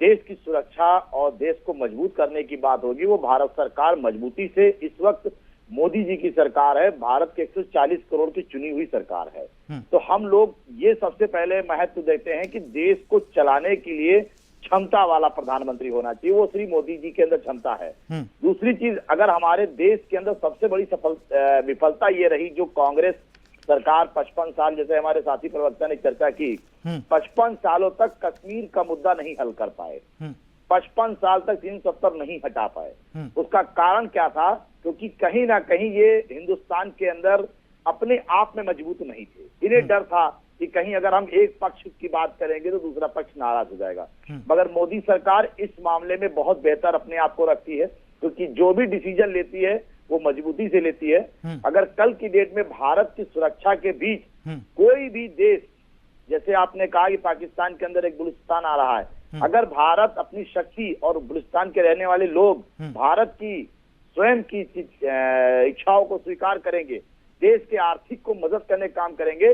देश की सुरक्षा और देश को मजबूत करने की बात होगी, वो भारत सरकार मजबूती से, इस वक्त मोदी जी की सरकार है, भारत के 140 करोड़ की चुनी हुई सरकार है। तो हम लोग ये सबसे पहले महत्व देते हैं कि देश को चलाने के लिए क्षमता वाला प्रधानमंत्री होना चाहिए, वो श्री मोदी जी के अंदर क्षमता है। दूसरी चीज, अगर हमारे देश के अंदर सबसे बड़ी विफलता ये रही जो कांग्रेस सरकार 55 साल, जैसे हमारे साथी प्रवक्ता ने चर्चा की, 55 सालों तक कश्मीर का मुद्दा नहीं हल कर पाए, 55 साल तक 370 नहीं हटा पाए। उसका कारण क्या था? क्योंकि कहीं ना कहीं ये हिंदुस्तान के अंदर अपने आप में मजबूत नहीं थे। इन्हें डर था कि कहीं अगर हम एक पक्ष की बात करेंगे तो दूसरा पक्ष नाराज हो जाएगा। मगर मोदी सरकार इस मामले में बहुत बेहतर अपने आप को रखती है, क्योंकि जो भी डिसीजन लेती है वो मजबूती से लेती है। अगर कल की डेट में भारत की सुरक्षा के बीच कोई भी देश, जैसे आपने कहा कि पाकिस्तान के अंदर एक बलूचिस्तान आ रहा है, अगर भारत अपनी शक्ति और बलूचिस्तान के रहने वाले लोग भारत की स्वयं की इच्छाओं को स्वीकार करेंगे, देश के आर्थिक को मदद करने का काम करेंगे,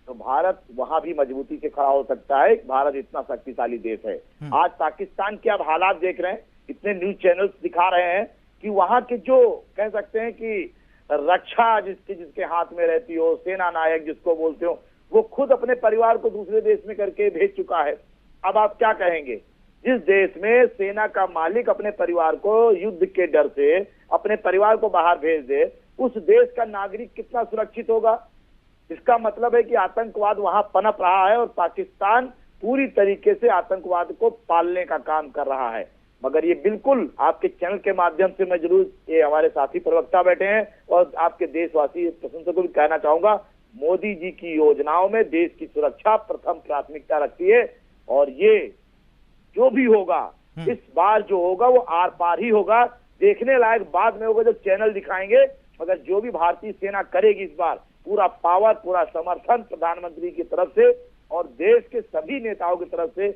तो भारत वहां भी मजबूती से खड़ा हो सकता है। भारत इतना शक्तिशाली देश है। आज पाकिस्तान के आप हालात देख रहे हैं, इतने न्यूज चैनल्स दिखा रहे हैं कि वहां के जो कह सकते हैं कि रक्षा जिसके हाथ में रहती हो, सेना नायक जिसको बोलते हो, वो खुद अपने परिवार को दूसरे देश में करके भेज चुका है। अब आप क्या कहेंगे, जिस देश में सेना का मालिक अपने परिवार को युद्ध के डर से अपने परिवार को बाहर भेज दे, उस देश का नागरिक कितना सुरक्षित होगा? इसका मतलब है कि आतंकवाद वहां पनप रहा है और पाकिस्तान पूरी तरीके से आतंकवाद को पालने का काम कर रहा है। मगर ये बिल्कुल आपके चैनल के माध्यम से मैं जरूर, ये हमारे साथी प्रवक्ता बैठे हैं और आपके देशवासी प्रशंसकों को भी कहना चाहूंगा, मोदी जी की योजनाओं में देश की सुरक्षा प्रथम प्राथमिकता रखती है। और ये जो भी होगा, इस बार जो होगा वो आर पार ही होगा। देखने लायक बाद में होगा जब चैनल दिखाएंगे, मगर जो भी भारतीय सेना करेगी इस बार, पूरा पावर, पूरा समर्थन प्रधानमंत्री की तरफ से और देश के सभी नेताओं की तरफ से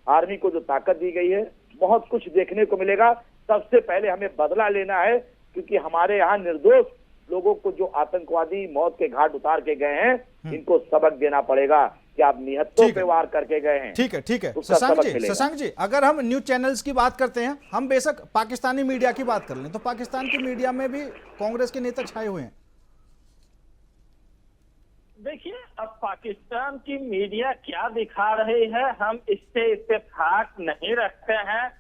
आर्मी को जो ताकत दी गई है, बहुत कुछ देखने को मिलेगा। सबसे पहले हमें बदला लेना है, क्योंकि हमारे यहाँ निर्दोष लोगों को जो आतंकवादी मौत के घाट उतार के गए हैं, इनको सबक देना पड़ेगा कि आप निहत्तों पे वार करके गए हैं। ठीक है शशांक जी, अगर हम न्यूज चैनल्स की बात करते हैं, हम बेशक पाकिस्तानी मीडिया की बात कर लें, तो पाकिस्तान की मीडिया में भी कांग्रेस के नेता छाए हुए हैं। देखिए, अब पाकिस्तान की मीडिया क्या दिखा रही है, हम इससे इत्तेफाक नहीं रखते हैं।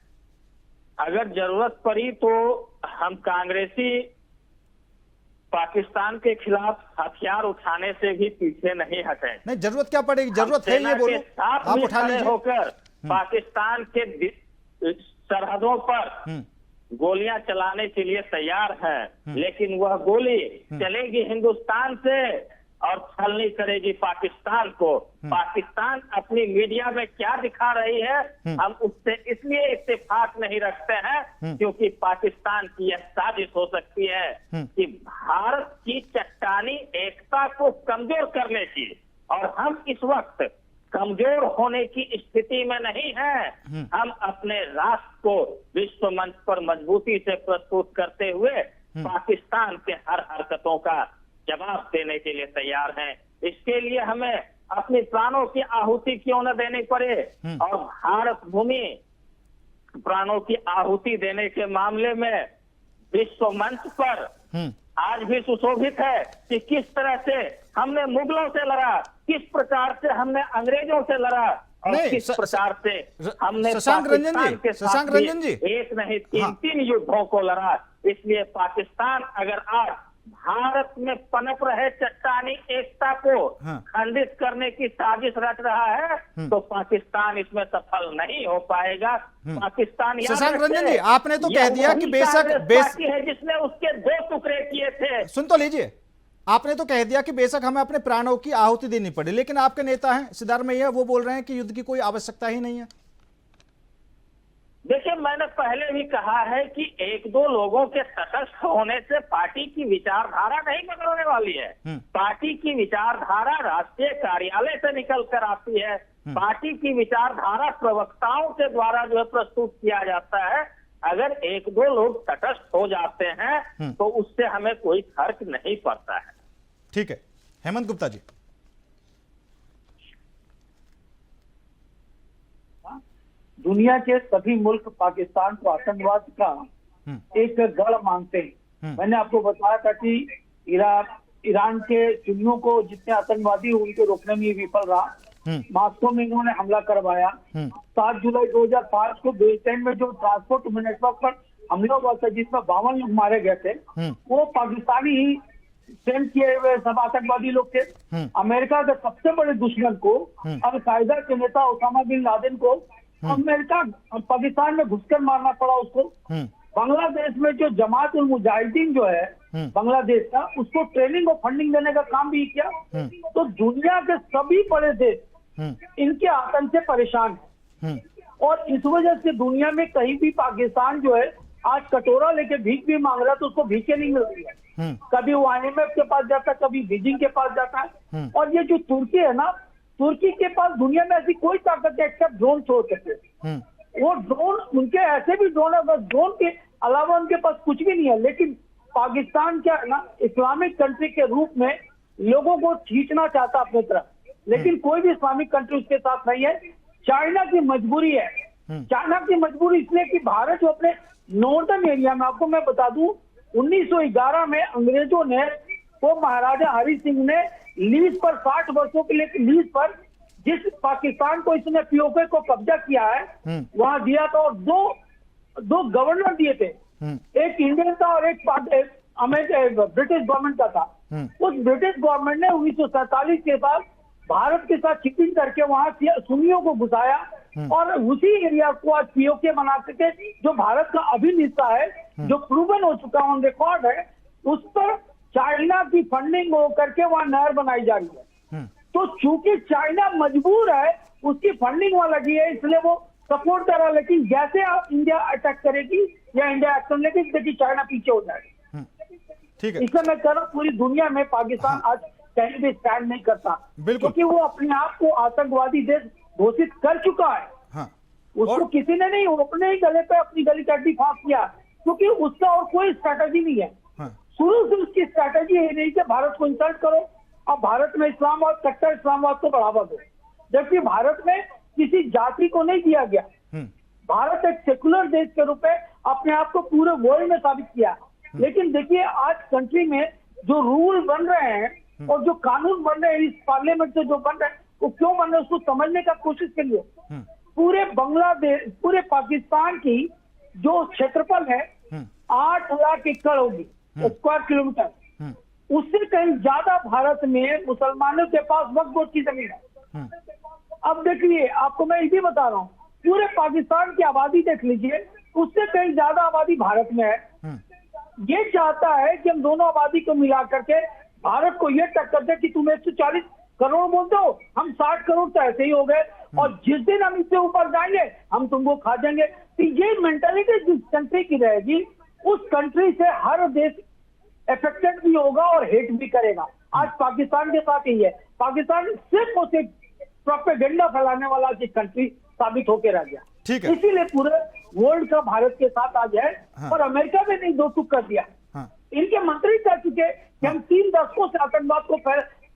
अगर जरूरत पड़ी तो हम कांग्रेसी पाकिस्तान के खिलाफ हथियार उठाने से भी पीछे नहीं हटे। नहीं, जरूरत क्या पड़ेगी? जरूरत है ये बोलो, आप उठा लीजिए। होकर पाकिस्तान के सरहदों पर गोलियां चलाने के लिए तैयार है, लेकिन वह गोली चलेगी हिंदुस्तान से और छलनी करेगी पाकिस्तान को। पाकिस्तान अपनी मीडिया में क्या दिखा रही है, हम उससे इसलिए इत्तेफाक नहीं रखते हैं क्योंकि पाकिस्तान की यह साजिश हो सकती है कि भारत की चट्टानी एकता को कमजोर करने की, और हम इस वक्त कमजोर होने की स्थिति में नहीं हैं। हम अपने राष्ट्र को विश्व मंच पर मजबूती से प्रस्तुत करते हुए पाकिस्तान के हर हरकतों का जवाब देने के लिए तैयार हैं। इसके लिए हमें अपनी प्राणों की आहुति क्यों न देनी पड़े, और भारत भूमि प्राणों की आहुति देने के मामले में विश्व मंच पर आज भी सुशोभित है कि किस तरह से हमने मुगलों से लड़ा, किस प्रकार से हमने अंग्रेजों से लड़ा, और किस प्रकार से हमने पाकिस्तान के साथ एक नहीं तीन युद्धों को लड़ा। इसलिए पाकिस्तान अगर आज भारत में पनप रहे चट्टानी एकता को खंडित करने की साजिश रच रहा है, तो पाकिस्तान इसमें सफल नहीं हो पाएगा। पाकिस्तान शशांक रंजन जी, आपने तो कह दिया कि बेशक है जिसने उसके 2 टुकड़े किए थे। सुन तो लीजिए, आपने तो कह दिया कि बेशक हमें अपने प्राणों की आहुति देनी पड़ी, लेकिन आपके नेता हैं सिद्धार्थ मैया, वो बोल रहे हैं कि युद्ध की कोई आवश्यकता ही नहीं है। देखिए, मैंने पहले भी कहा है कि 1-2 लोगों के तटस्थ होने से पार्टी की विचारधारा नहीं बदलने वाली है। पार्टी की विचारधारा राष्ट्रीय कार्यालय से निकल कर आती है। पार्टी की विचारधारा प्रवक्ताओं के द्वारा जो है प्रस्तुत किया जाता है। अगर 1-2 लोग तटस्थ हो जाते हैं तो उससे हमें कोई फर्क नहीं पड़ता है। ठीक है, हेमंत गुप्ता जी। दुनिया के सभी मुल्क पाकिस्तान को आतंकवाद का एक गढ़ मानते हैं। मैंने आपको बताया था कि ईरान के सुन्नियों को जितने आतंकवादी उनको रोकने में विफल रहा। मॉस्को में इन्होंने हमला करवाया। 7 जुलाई 2005 को बेलटेन में जो ट्रांसपोर्ट नेटवर्क पर हमला हुआ था जिसमें 52 लोग मारे गए थे, वो पाकिस्तानी ही सेंड किए हुए सब आतंकवादी लोग थे। अमेरिका के सबसे बड़े दुश्मन को, अल कायदा के नेता ओसामा बिन लादेन को अमेरिका पाकिस्तान में घुसकर मारना पड़ा उसको। बांग्लादेश में जो जमात उल मुजाहिदीन जो है बांग्लादेश का, उसको ट्रेनिंग और फंडिंग देने का काम भी किया। तो दुनिया के सभी बड़े देश इनके आतंक से परेशान हैं और इस वजह से दुनिया में कहीं भी पाकिस्तान जो है आज कटोरा लेके भीख भी मांग रहा है तो उसको भीखे नहीं मिल रही है। कभी वो IMF के पास जाता है, कभी बीजिंग के पास जाता है। और ये जो तुर्की है ना, तुर्की के पास दुनिया में ऐसी कोई ताकत है एक्सेप्ट ड्रोन छोड़ सकते। वो ड्रोन, उनके ऐसे भी ड्रोन है, बस ड्रोन के अलावा उनके पास कुछ भी नहीं है। लेकिन पाकिस्तान क्या है ना, इस्लामिक कंट्री के रूप में लोगों को खींचना चाहता अपने तरफ, लेकिन कोई भी इस्लामिक कंट्री उसके साथ नहीं है। चाइना की मजबूरी है, चाइना की मजबूरी इसलिए कि भारत जो अपने नॉर्दर्न एरिया में, आपको मैं बता दूं 1911 में अंग्रेजों ने वो महाराजा हरि सिंह ने लीज पर 60 वर्षों के लिए लीज पर जिस पाकिस्तान को इसने POK को कब्जा किया है वहां दिया था और दो गवर्नर दिए थे, एक इंडियन था और एक ब्रिटिश गवर्नमेंट का था। उस ब्रिटिश गवर्नमेंट ने 1947 के बाद भारत के साथ चिपिंग करके वहां सुन्नियों को घुसाया और उसी एरिया को आज POK बना सके, जो भारत का अभिन्न हिस्सा है, जो प्रूवन हो चुका ऑन रिकॉर्ड है। उस पर चाइना की फंडिंग हो करके वहां नहर बनाई जा रही है। तो चूंकि चाइना मजबूर है, उसकी फंडिंग वहां लगी है, इसलिए वो सपोर्ट कर रहा है। लेकिन जैसे आप इंडिया अटैक करेगी या इंडिया एक्शन लेगी, देखिए चाइना पीछे हो जाएगा। ठीक है, इसलिए मैं कह रहा हूँ पूरी दुनिया में पाकिस्तान आज कहीं भी स्टैंड नहीं करता, क्योंकि वो अपने आप को आतंकवादी देश घोषित कर चुका है। उसको किसी ने नहीं, वो अपने ही गले पे अपनी गली चड्डी फांस किया, क्योंकि उसका और कोई स्ट्रैटेजी नहीं है। शुरू से उसकी स्ट्रैटेजी ये नहीं कि भारत को इंसल्ट करो और भारत में इस्लामाबाद, कट्टर इस्लामाबाद को बढ़ावा दो, जबकि भारत में किसी जाति को नहीं दिया गया। भारत एक सेकुलर देश के रूप में अपने आप को पूरे वर्ल्ड में साबित किया। लेकिन देखिए आज कंट्री में जो रूल बन रहे हैं और जो कानून बन रहे हैं इस पार्लियामेंट से जो बन रहे हैं, वो क्यों बन रहे हैं उसको समझने का कोशिश करिए। पूरे बांग्लादेश, पूरे पाकिस्तान की जो क्षेत्रफल है 8 लाख एकड़ होगी स्क्वायर किलोमीटर, उससे कहीं ज्यादा भारत में मुसलमानों के पास वक्फ बोर्ड की जमीन है। अब देखिए, आपको मैं ये भी बता रहा हूँ, पूरे पाकिस्तान की आबादी देख लीजिए, उससे कहीं ज्यादा आबादी भारत में है। ये चाहता है कि हम दोनों आबादी को मिला करके भारत को ये टक्कर दे कि तुम 140 करोड़ बोलते हो, हम 60 करोड़ तो ऐसे ही हो गए, और जिस दिन हम इससे ऊपर जाएंगे हम तुमको खा जाएंगे। तो ये मेंटालिटी जिस कंट्री की रहेगी, उस कंट्री से हर देश अफेक्टेड भी होगा और हेट भी करेगा। आज पाकिस्तान के साथ ही है, पाकिस्तान सिर्फ और सिर्फ प्रोपेगेंडा फैलाने वाला की कंट्री साबित होकर रह गया। ठीक है, इसीलिए पूरे वर्ल्ड का भारत के साथ आज है। और अमेरिका ने नहीं दो टुक कर दिया। इनके मंत्री कह चुके कि हम 3 दशकों से आतंकवाद को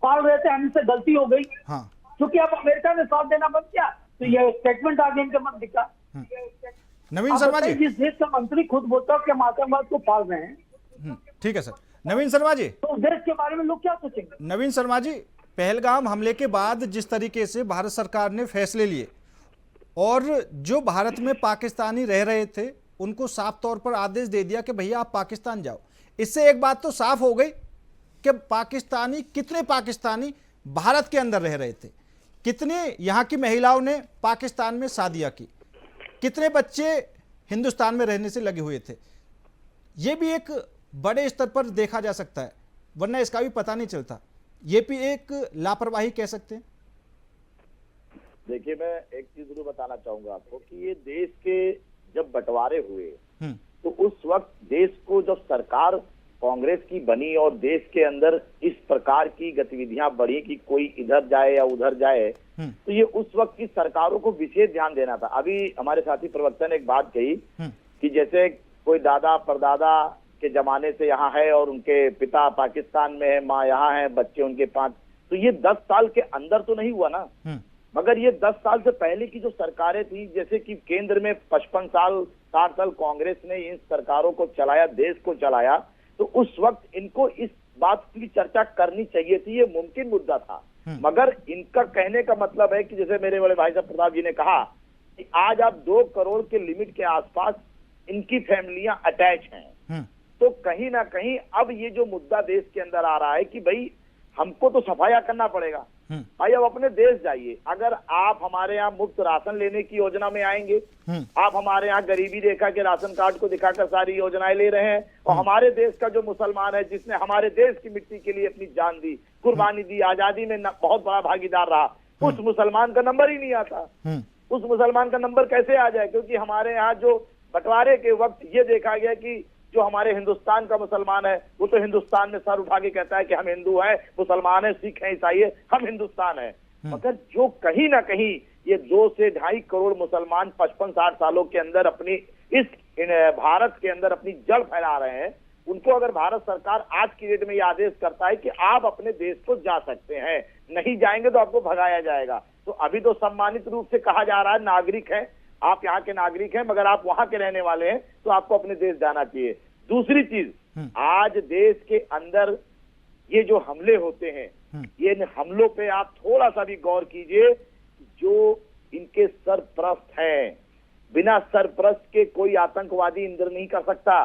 पाल रहे थे, हमसे गलती हो गई। क्योंकि अब अमेरिका ने साथ देना बंद किया तो यह स्टेटमेंट आगे इनके मन दिखा। नवीन शर्मा जी, जिस देश का मंत्री खुद बोलता है कि हम आतंकवाद को पाल रहे हैं। ठीक है सर। नवीन शर्मा जी, तो देश के बारे में लोग क्या सोचेंगे? नवीन शर्मा जी, पहलगाम हमले के बाद जिस तरीके से भारत सरकार ने फैसले लिए और जो भारत में पाकिस्तानी रह रहे थे उनको साफ तौर पर आदेश दे दिया कि भैया आप पाकिस्तान जाओ, इससे एक बात तो साफ हो गई कि कितने पाकिस्तानी भारत के अंदर रह रहे थे, कितने यहाँ की महिलाओं ने पाकिस्तान में शादियां की, कितने बच्चे हिंदुस्तान में रहने से लगे हुए थे। ये भी एक बड़े स्तर पर देखा जा सकता है, वरना इसका भी पता नहीं चलता। ये भी एक लापरवाही कह सकते हैं। देखिए, मैं एक चीज जरूर बताना चाहूंगा आपको कि ये देश के जब बंटवारे हुए तो उस वक्त देश को जब सरकार कांग्रेस की बनी और देश के अंदर इस प्रकार की गतिविधियां बढ़ी कि कोई इधर जाए या उधर जाए, तो ये उस वक्त की सरकारों को विशेष ध्यान देना था। अभी हमारे साथी प्रवक्ता ने एक बात कही कि जैसे कोई दादा परदादा के जमाने से यहाँ है और उनके पिता पाकिस्तान में है, माँ यहाँ है, बच्चे उनके 5, तो ये 10 साल के अंदर तो नहीं हुआ ना। मगर ये 10 साल से पहले की जो सरकारें थी, जैसे कि केंद्र में 55 साल 60 साल कांग्रेस ने इन सरकारों को चलाया, देश को चलाया, तो उस वक्त इनको इस बात की चर्चा करनी चाहिए थी, ये मुमकिन मुद्दा था। मगर इनका कहने का मतलब है कि जैसे मेरे बड़े भाई साहब प्रताप जी ने कहा कि आज आप 2 करोड़ के लिमिट के आसपास इनकी फैमिलियां अटैच हैं, तो कहीं ना कहीं अब ये जो मुद्दा देश के अंदर आ रहा है कि भाई हमको तो सफाया करना पड़ेगा। भाई अब अपने देश जाइए, अगर आप हमारे यहाँ मुफ्त राशन लेने की योजना में आएंगे, आप हमारे यहाँ गरीबी रेखा के राशन कार्ड को दिखाकर सारी योजनाएं ले रहे हैं, और हमारे देश का जो मुसलमान है जिसने हमारे देश की मिट्टी के लिए अपनी जान दी, कुर्बानी दी, आजादी में बहुत बड़ा भागीदार रहा, उस मुसलमान का नंबर ही नहीं आता। उस मुसलमान का नंबर कैसे आ जाए? क्योंकि हमारे यहाँ जो बंटवारे के वक्त ये देखा गया कि जो हमारे हिंदुस्तान का मुसलमान है वो तो हिंदुस्तान में सर उठा के कहता है कि हम हिंदू हैं, मुसलमान है, सिख है, ईसाई है, हम हिंदुस्तान है। मगर जो कहीं ना कहीं ये 2 से 2.5 करोड़ मुसलमान 55-60 सालों के अंदर अपनी इस भारत के अंदर अपनी जड़ फैला रहे हैं, उनको अगर भारत सरकार आज की डेट में ये आदेश करता है कि आप अपने देश को जा सकते हैं, नहीं जाएंगे तो आपको भगाया जाएगा, तो अभी तो सम्मानित रूप से कहा जा रहा है नागरिक है, आप यहाँ के नागरिक हैं, मगर आप वहां के रहने वाले हैं तो आपको अपने देश जाना चाहिए। दूसरी चीज, आज देश के अंदर ये जो हमले होते हैं, ये हमलों पे आप थोड़ा सा भी गौर कीजिए। जो इनके सरपरस्त हैं, बिना सरपरस्त के कोई आतंकवादी इंदर नहीं कर सकता,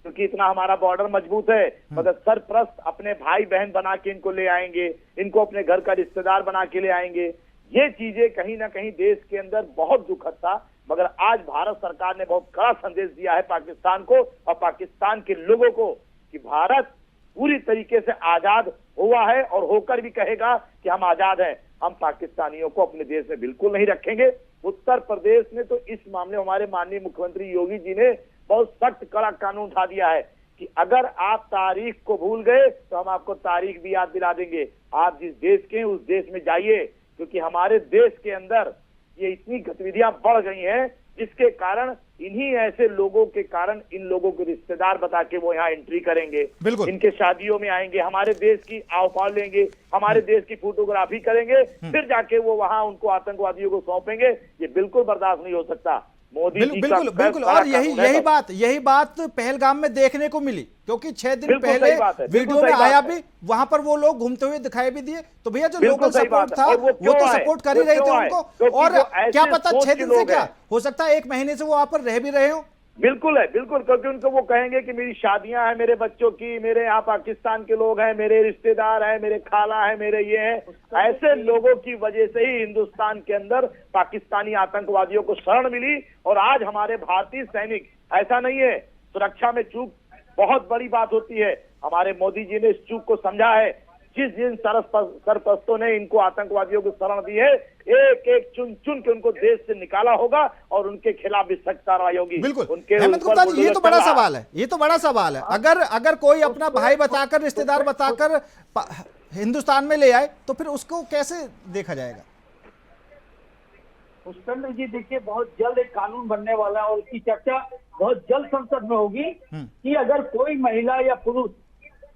क्योंकि इतना हमारा बॉर्डर मजबूत है। मगर सरपरस्त अपने भाई बहन बना के इनको ले आएंगे, इनको अपने घर का रिश्तेदार बना के ले आएंगे। ये चीजें कहीं ना कहीं देश के अंदर बहुत दुखद था, मगर आज भारत सरकार ने बहुत कड़ा संदेश दिया है पाकिस्तान को और पाकिस्तान के लोगों को कि भारत पूरी तरीके से आजाद हुआ है और होकर भी कहेगा कि हम आजाद हैं। हम पाकिस्तानियों को अपने देश में बिल्कुल नहीं रखेंगे। उत्तर प्रदेश ने तो इस मामले में हमारे माननीय मुख्यमंत्री योगी जी ने बहुत सख्त कड़ा कानून उठा दिया है कि अगर आप तारीख को भूल गए तो हम आपको तारीख भी याद दिला देंगे। आप जिस देश के हैं उस देश में जाइए, क्योंकि हमारे देश के अंदर ये इतनी गतिविधियां बढ़ गई हैं जिसके कारण इन्हीं ऐसे लोगों के कारण इन लोगों के रिश्तेदार बता के वो यहाँ एंट्री करेंगे, इनके शादियों में आएंगे, हमारे देश की आवपाल लेंगे, हमारे देश की फोटोग्राफी करेंगे, फिर जाके वो वहाँ उनको आतंकवादियों को सौंपेंगे। ये बिल्कुल बर्दाश्त नहीं हो सकता। मोदी जी का बिल्कुल और यही बात पहलगाम में देखने को मिली, क्योंकि 6 दिन पहले वीडियो में आया भी, वहां पर वो लोग घूमते हुए दिखाई भी दिए। तो भैया जो लोकल सपोर्ट था वो तो सपोर्ट कर ही रहे थे उनको, और क्या पता 6 दिन से क्या हो सकता है 1 महीने से वो वहां पर रह भी रहे हो। बिल्कुल है, बिल्कुल, क्योंकि उनको वो कहेंगे कि मेरी शादियां हैं मेरे बच्चों की, मेरे यहाँ पाकिस्तान के लोग हैं, मेरे रिश्तेदार हैं, मेरे खाला है, मेरे ये हैं। ऐसे लोगों की वजह से ही हिंदुस्तान के अंदर पाकिस्तानी आतंकवादियों को शरण मिली। और आज हमारे भारतीय सैनिक, ऐसा नहीं है, सुरक्षा में चूक बहुत बड़ी बात होती है, हमारे मोदी जी ने इस चूक को समझा है। जिन सरपरस्तों ने इनको आतंकवादियों को शरण दी है, एक एक चुन चुन के उनको देश से निकाला होगा और उनके खिलाफ भी सख्त कार्रवाई होगी। बिल्कुल हेमंत गुप्ता जी, ये तो बड़ा सवाल है, ये तो बड़ा सवाल है। अगर कोई अपना भाई बताकर, रिश्तेदार बताकर हिंदुस्तान में ले आए तो फिर उसको कैसे देखा जाएगा? पुष्पेंद्र जी, देखिए बहुत जल्द एक कानून बनने वाला है और उसकी चर्चा बहुत जल्द संसद में होगी कि अगर कोई महिला या पुरुष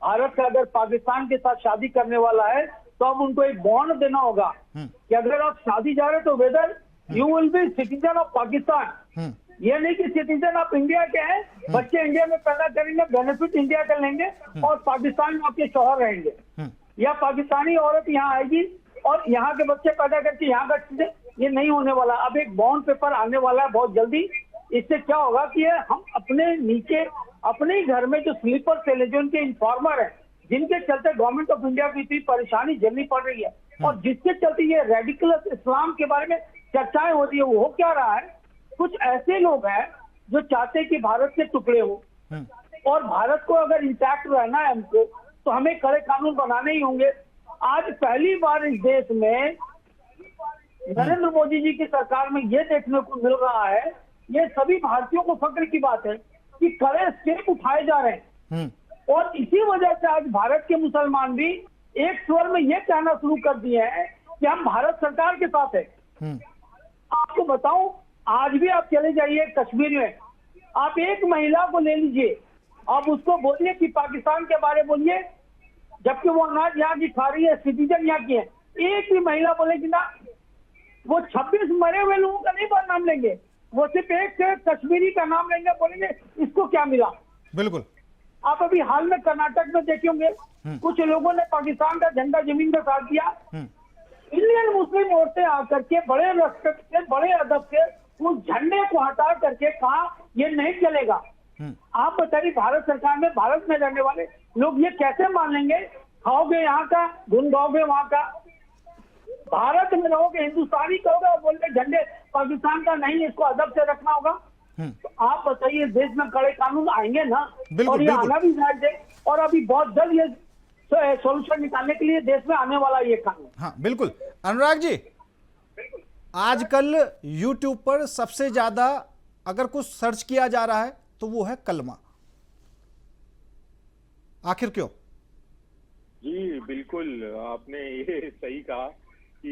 भारत का अगर पाकिस्तान के साथ शादी करने वाला है तो अब उनको एक बॉन्ड देना होगा कि अगर आप शादी जा रहे तो whether you will be citizen of Pakistan. ये नहीं कि सिटीजन ऑफ इंडिया के हैं, बच्चे इंडिया में पैदा करेंगे, बेनिफिट इंडिया का लेंगे और पाकिस्तान में आपके शौहर रहेंगे, या पाकिस्तानी औरत यहाँ आएगी और यहाँ के बच्चे पैदा करके यहाँ का, ये नहीं होने वाला। अब एक बॉन्ड पेपर आने वाला है बहुत जल्दी। इससे क्या होगा कि हम अपने नीचे अपने ही घर में जो स्लीपर सेल है, जो उनके इन्फॉर्मर है, जिनके चलते गवर्नमेंट ऑफ इंडिया को इतनी परेशानी झेलनी पड़ रही है और जिसके चलते ये रेडिकलस इस्लाम के बारे में चर्चाएं हो रही है, वो हो क्या रहा है, कुछ ऐसे लोग हैं जो चाहते हैं कि भारत के टुकड़े हो और भारत को अगर इंटैक्ट रहना है हमको तो हमें कड़े कानून बनाने ही होंगे। आज पहली बार इस देश में नरेंद्र मोदी जी की सरकार में ये देखने को मिल रहा है, ये सभी भारतीयों को फक्र की बात है कि कड़े स्टेप उठाए जा रहे हैं और इसी वजह से आज भारत के मुसलमान भी एक स्वर में ये कहना शुरू कर दिए हैं कि हम भारत सरकार के साथ हैं। आपको बताऊं, आज भी आप चले जाइए कश्मीर में, आप एक महिला को ले लीजिए, आप उसको बोलिए कि पाकिस्तान के बारे में बोलिए, जबकि वो अनाज यहाँ की खा रही है, सिटीजन यहाँ की है, एक भी महिला बोलेगी ना, वो 26 मरे हुए लोगों का नहीं नाम लेंगे, वो सिर्फ एक कश्मीरी का नाम लेंगे, बोलेंगे इसको क्या मिला। बिल्कुल, आप अभी हाल में कर्नाटक में देखे होंगे, कुछ लोगों ने पाकिस्तान का झंडा जमीन में साध दिया। इंडियन मुस्लिम औरतें आकर के बड़े रेस्पेक्ट से, बड़े अदब से उस झंडे को हटा करके कहा ये नहीं चलेगा। आप बताइए, भारत सरकार में, भारत में रहने वाले लोग ये कैसे मान लेंगे? खाओगे यहाँ का, धुन गाओगे वहाँ का। भारत में रहोगे, हिंदुस्तानी कहोगे और बोलते झंडे पाकिस्तान का नहीं, इसको अदब से रखना होगा। तो आप बताइए, देश में कड़े कानून आएंगे ना? और ये आना भी चाहिए, और अभी बहुत जल्द ये सोल्यूशन निकालने के लिए देश में आने वाला ये कानून। हाँ बिल्कुल। अनुराग जी, आजकल YouTube पर सबसे ज्यादा अगर कुछ सर्च किया जा रहा है तो वो है कलमा। आखिर क्यों? जी बिल्कुल, आपने ये सही कहा कि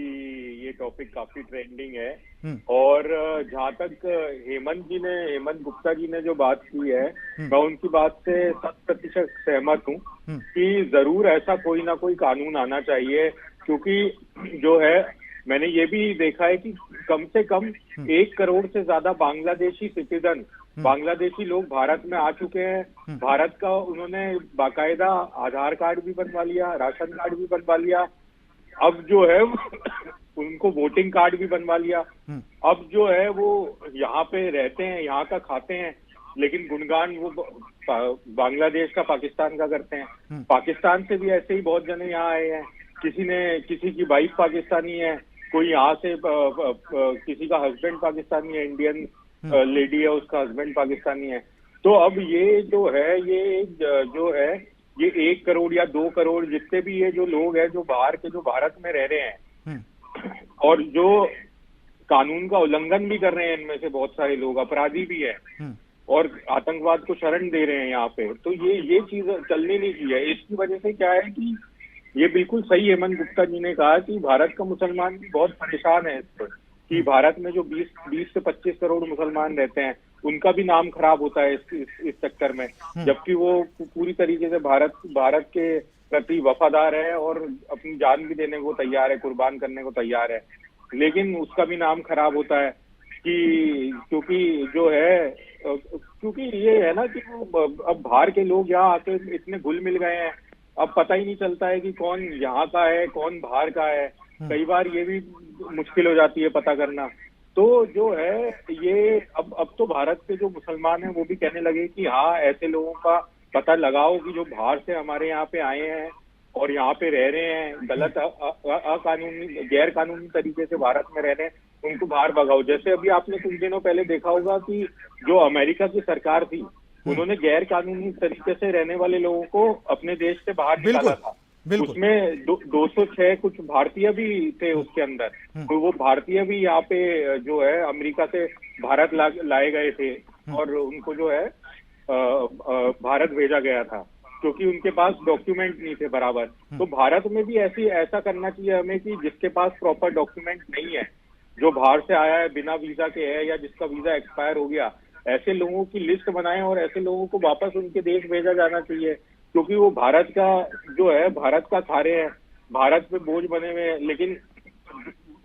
ये टॉपिक काफी ट्रेंडिंग है। और जहाँ तक हेमंत गुप्ता जी ने जो बात की है, मैं उनकी बात से 100% सहमत हूँ कि जरूर ऐसा कोई ना कोई कानून आना चाहिए, क्योंकि जो है मैंने ये भी देखा है कि कम से कम 1 करोड़ से ज्यादा बांग्लादेशी सिटीजन, बांग्लादेशी लोग भारत में आ चुके हैं। भारत का उन्होंने बाकायदा आधार कार्ड भी बनवा लिया, राशन कार्ड भी बनवा लिया, अब जो है उनको वोटिंग कार्ड भी बनवा लिया। अब जो है वो यहाँ पे रहते हैं, यहाँ का खाते हैं, लेकिन गुणगान वो बांग्लादेश का, पाकिस्तान का करते हैं। पाकिस्तान से भी ऐसे ही बहुत जने यहाँ आए हैं, किसी की वाइफ पाकिस्तानी है, कोई यहाँ से किसी का हस्बैंड पाकिस्तानी है, इंडियन लेडी है, उसका हस्बैंड पाकिस्तानी है। तो अब ये जो है, ये 1 करोड़ या 2 करोड़ जितने भी ये जो लोग हैं जो बाहर के, जो भारत में रह रहे हैं और जो कानून का उल्लंघन भी कर रहे हैं, इनमें से बहुत सारे लोग अपराधी भी हैं और आतंकवाद को शरण दे रहे हैं यहाँ पे, तो ये चीज चलनी नहीं चाहिए। इसकी वजह से क्या है कि ये बिल्कुल सही हेमंत गुप्ता जी ने कहा कि भारत का मुसलमान भी बहुत परेशान है इससे, कि भारत में जो 20 से 25 करोड़ मुसलमान रहते हैं, उनका भी नाम खराब होता है इस चक्कर में, जबकि वो पूरी तरीके से भारत के प्रति वफादार है और अपनी जान भी देने को तैयार है, कुर्बान करने को तैयार है, लेकिन उसका भी नाम खराब होता है कि क्योंकि ये है ना कि अब बाहर के लोग यहाँ आके इतने घुल मिल गए हैं, अब पता ही नहीं चलता है कि कौन यहाँ का है, कौन बाहर का है। कई बार ये भी मुश्किल हो जाती है पता करना। तो जो है ये अब तो भारत के जो मुसलमान हैं वो भी कहने लगे कि हाँ, ऐसे लोगों का पता लगाओ कि जो बाहर से हमारे यहाँ पे आए हैं और यहाँ पे रह रहे हैं, गलत अकानूनी गैर कानूनी तरीके से भारत में रह रहे हैं, उनको बाहर भगाओ। जैसे अभी आपने कुछ दिनों पहले देखा होगा कि जो अमेरिका की सरकार थी, उन्होंने गैर कानूनी तरीके से रहने वाले लोगों को अपने देश से बाहर निकाला था। उसमें 206 कुछ भारतीय भी थे उसके अंदर, तो वो भारतीय भी यहाँ पे जो है अमेरिका से भारत लाए गए थे और उनको जो है भारत भेजा गया था, क्योंकि उनके पास डॉक्यूमेंट नहीं थे बराबर। तो भारत में भी ऐसा करना चाहिए हमें कि जिसके पास प्रॉपर डॉक्यूमेंट नहीं है, जो बाहर से आया है, बिना वीजा के है या जिसका वीजा एक्सपायर हो गया, ऐसे लोगों की लिस्ट बनाएं और ऐसे लोगों को वापस उनके देश भेजा जाना चाहिए, क्योंकि वो भारत का जो है, भारत का खा रहे हैं, भारत पे बोझ बने हुए हैं, लेकिन